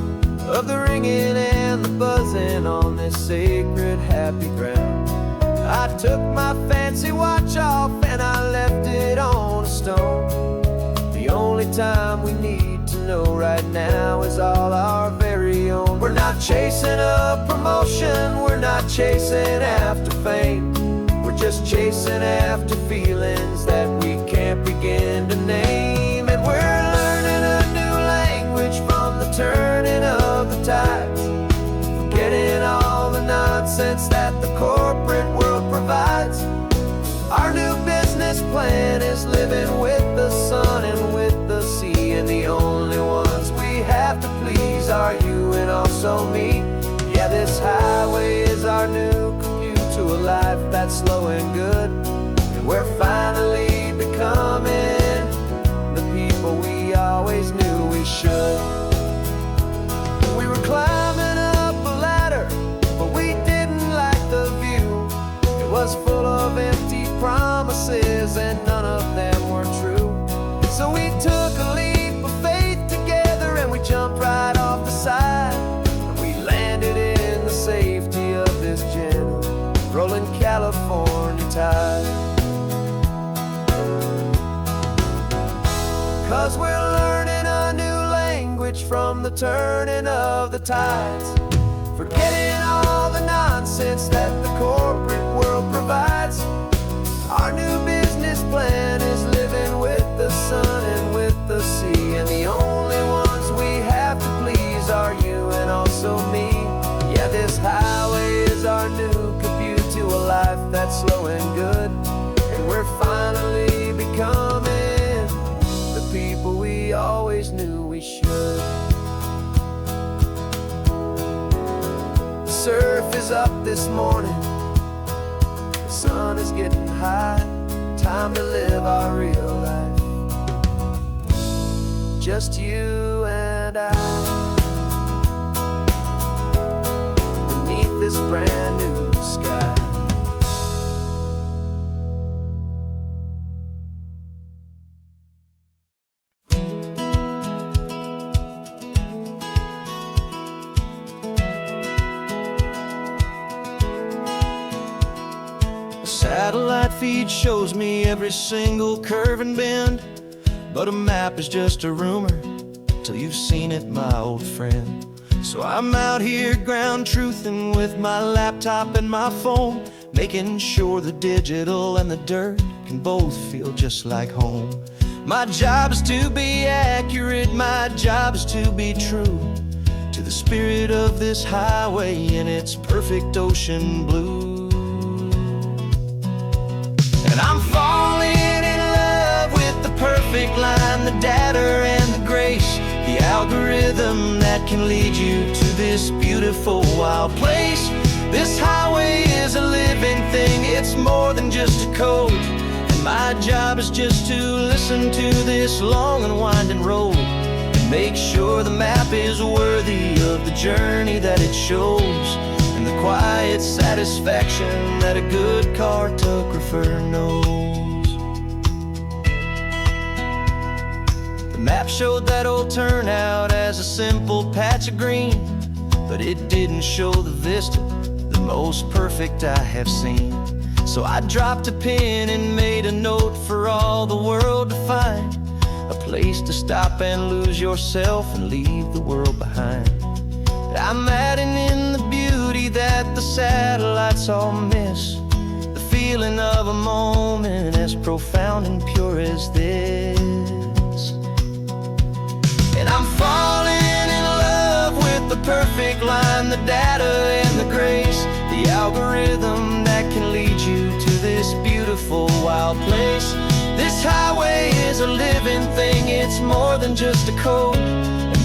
of the ringing and the buzzing on this sacred happy ground. I took my fancy watch off and I left it on a stone. The only time we need to know right now is all our very own. We're not chasing a promotion, we're not chasing after fame. We're just chasing after feelings that we can't begin to name. And we're learning a new language from the turning of the tides, forgetting all the nonsense that the corporate world provides. Our new business plan is living with the sun and with the sea, and the only ones we have to please are you and also me. Yeah, this highway is our new commute to a life that's slow and good, and we're finally becoming the people we always knew we should. We were climbing up a ladder, but we didn't like the view. It was full of empty promises and none of them were true. So we took a leap of faith together and we jumped right off the side, and we landed in the safety of this gentle rolling California tide. 'Cause we're learning a new language from the turning of the tides, forgetting all the nonsense that the corporate world provides. Our new business plan is living with the sun and with the sea, and the only ones we have to please are you and also me. Yeah, this highway is our new commute to a life that's slow and good, and we're finally becoming the people we always knew we should. The surf is up this morning, the sun is getting high, time to live our real life, just you and I, beneath this brand new sky. Satellite feed shows me every single curve and bend, but a map is just a rumor till you've seen it, my old friend. So I'm out here ground truthing with my laptop and my phone, making sure the digital and the dirt can both feel just like home. My job is to be accurate, my job is to be true to the spirit of this highway in its perfect ocean blue. And I'm falling in love with the perfect line, the data and the grace, the algorithm that can lead you to this beautiful wild place. This highway is a living thing, it's more than just a code, and my job is just to listen to this long and winding road and make sure the map is worthy of the journey that it shows, and the quiet satisfaction that a good cartographer knows. The map showed that old turnout as a simple patch of green, but it didn't show the vista, the most perfect I have seen. So I dropped a pin and made a note for all the world to find, a place to stop and lose yourself and leave the world behind. I'm adding in the beauty that the satellites all miss, the feeling of a moment as profound and pure as this. And I'm falling in love with the perfect line, the data and the grace, the algorithm that can lead you to this beautiful wild place. This highway is a living thing, it's more than just a code,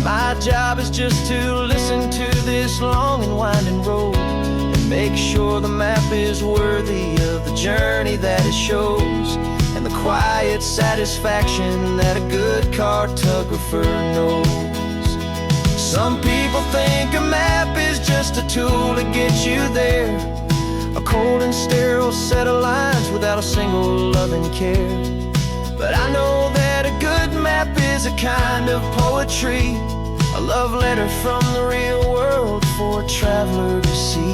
My job is just to listen to this long and winding road and make sure the map is worthy of the journey that it shows, and the quiet satisfaction that a good cartographer knows. Some people think a map is just a tool to get you there, a cold and sterile set of lines without a single loving care. But I know that a good map is a kind of poetry, a love letter from the real world for a traveler to see.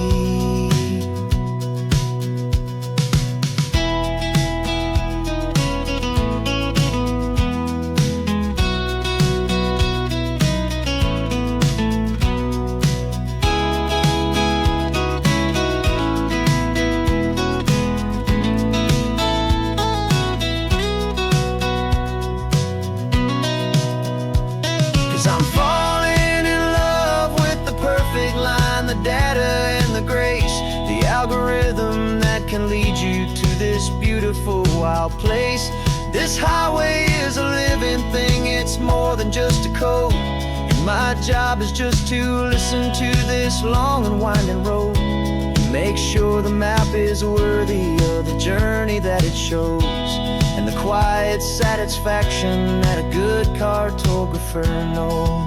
I'm falling in love with the perfect line, the data and the grace, the algorithm that can lead you to this beautiful wild place. This highway is a living thing, it's more than just a code, and my job is just to listen to this long and winding road and make sure the map is worthy of the journey that it shows, and the quiet satisfaction that a good cartographer knows.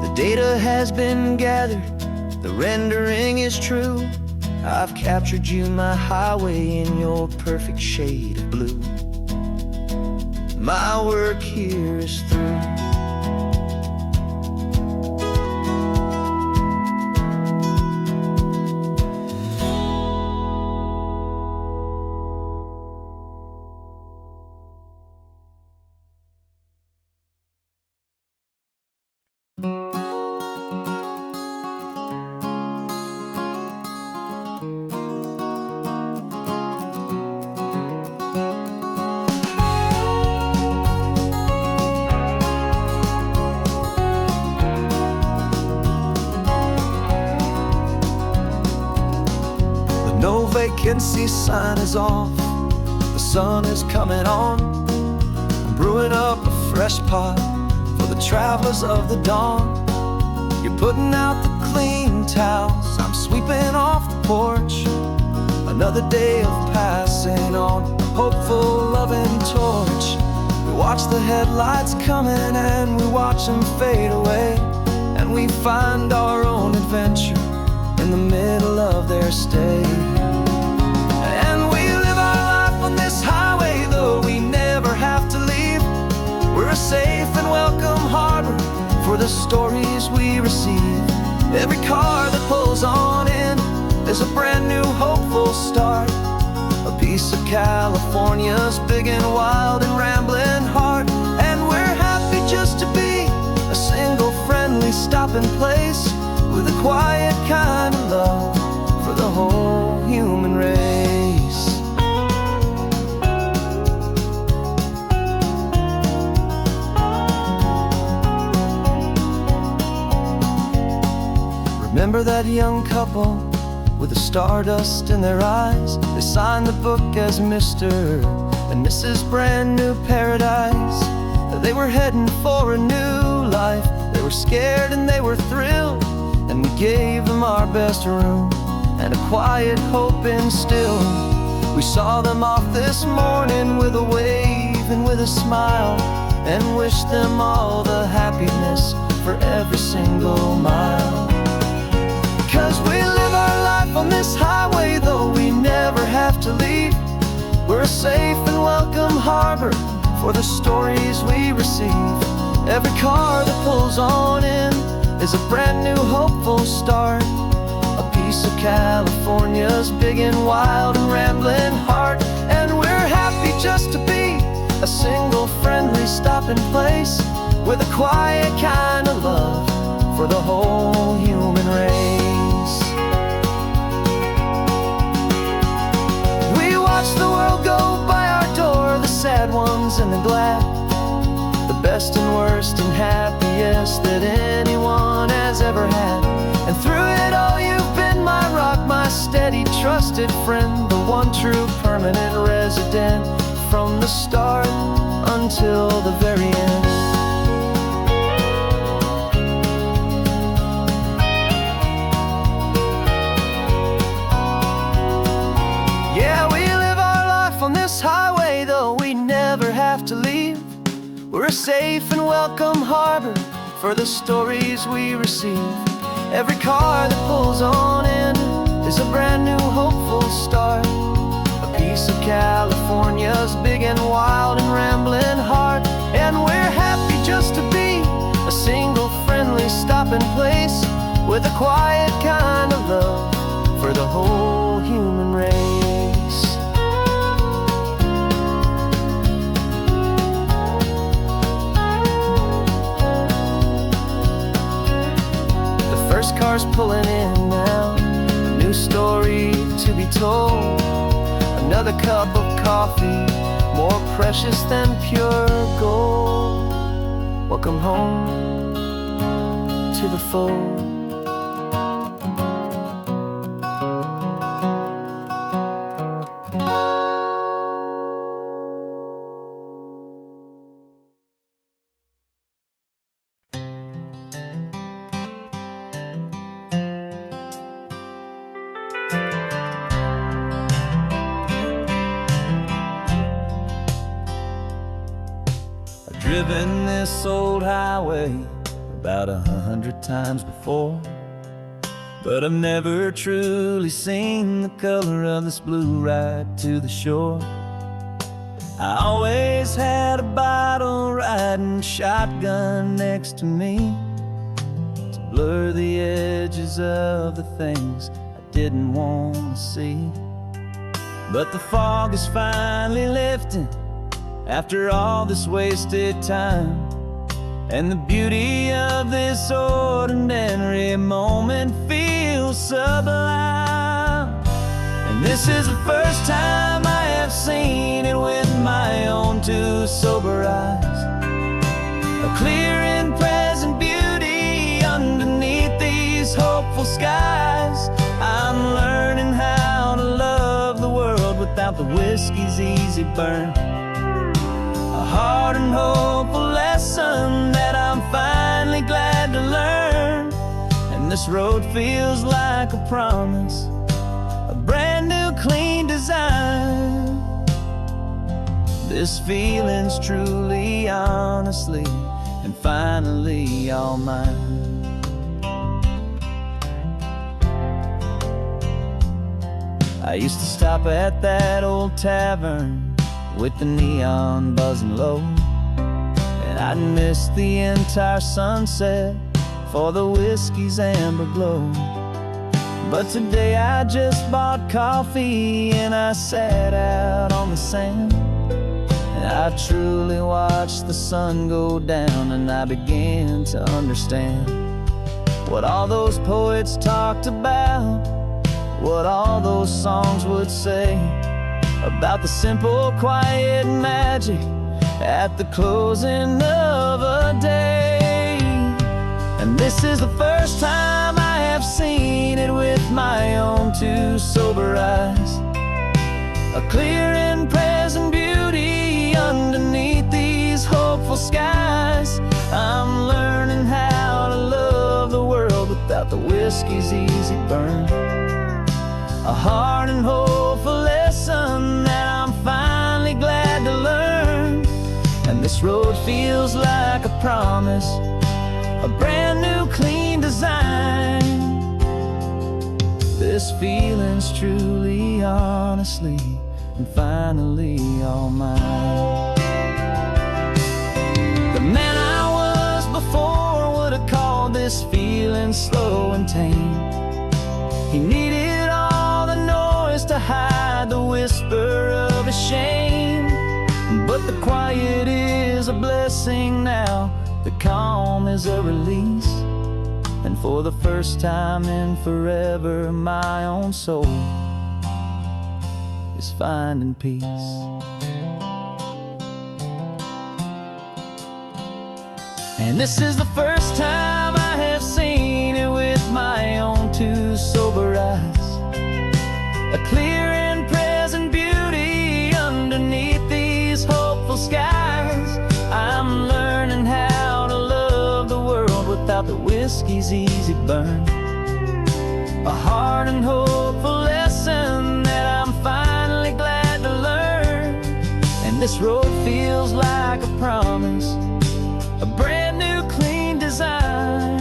The data has been gathered, the rendering is true. I've captured you, my highway, in your perfect shade of blue. My work here is through. No vacancy sign is off, the sun is coming on. I'm brewing up a fresh pot for the travelers of the dawn. You're putting out the clean towels, I'm sweeping off the porch. Another day of passing on, a hopeful, loving torch. We watch the headlights coming and we watch them fade away, and we find our own adventure in the middle of their stay. And we live our life on this highway, though we never have to leave. We're a safe and welcome harbor for the stories we receive. Every car that pulls on in is a brand new hopeful start, a piece of California's big and wild and rambling heart. And we're happy just to be a single friendly stopping place with a quiet kind of love for the whole human race. Remember that young couple with the stardust in their eyes? They signed the book as Mr. and Mrs. Brand New Paradise. They were heading for a new life. They were scared and they were thrilled, and we gave them our best room and a quiet hope instilled. We saw them off this morning with a wave and with a smile, and wished them all the happiness for every single mile. 'Cause we live our life on this highway, though we never have to leave. We're a safe and welcome harbor for the stories we receive. Every car that pulls on in is a brand new hopeful start, a piece of California's big and wild and rambling heart. And we're happy just to be a single friendly stopping place with a quiet kind of love for the whole human race. We watch the world go by our door, the sad ones and the glad, the best and worst and happiest that anyone has ever had. And through it all you've been my rock, my steady trusted friend, the one true permanent resident from the start until the very end. Yeah, we live our life on this highway, though we never have to leave. We're a safe and welcome harbor for the stories we receive. Every car that pulls on in is a brand new hopeful start, a piece of California's big and wild and rambling heart. And we're happy just to be a single friendly stopping place, with a quiet kind of love for the whole human race. First car's pulling in now, a new story to be told. Another cup of coffee, more precious than pure gold. Welcome home to the fold. Driven this old highway about 100 times before, but I've never truly seen the color of this blue right to the shore. I always had a bottle riding shotgun next to me to blur the edges of the things I didn't want to see. But the fog is finally lifting after all this wasted time, and the beauty of this ordinary moment feels sublime. And this is the first time I have seen it with my own two sober eyes, a clear and present beauty underneath these hopeful skies. I'm learning how to love the world without the whiskey's easy burn, a hard and hopeful lesson that I'm finally glad to learn. And this road feels like a promise, a brand new clean design. This feeling's truly, honestly, and finally all mine. I used to stop at that old tavern with the neon buzzing low, and I'd miss the entire sunset for the whiskey's amber glow. But today I just bought coffee and I sat out on the sand, and I truly watched the sun go down, and I began to understand what all those poets talked about, what all those songs would say about the simple, quiet magic at the closing of a day. And this is the first time I have seen it with my own two sober eyes, a clear and present beauty underneath these hopeful skies. I'm learning how to love the world without the whiskey's easy burn, a hard and hopeful lesson that I'm finally glad to learn. And this road feels like a promise, a brand new clean design. This feeling's truly, honestly, and finally all mine. The man I was before would have called this feeling slow and tame. He needed all the noise to hide the whisper of his shame. But the quiet is a blessing now, the calm is a release, and for the first time in forever my own soul is finding peace. And this is the first time I have seen it with my own two sober eyes, a clear and present beauty underneath these hopeful skies. whiskey's easy burn. A hard and hopeful lesson that I'm finally glad to learn. And this road feels like a promise, a brand new clean design.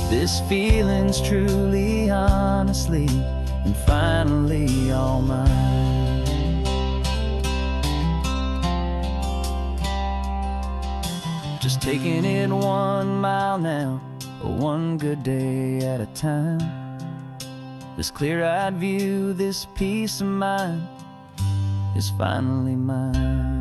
This feeling's truly, honestly, and finally all mine. Just taking it 1 mile now, one good day at a time. This clear-eyed view, this peace of mind is finally mine.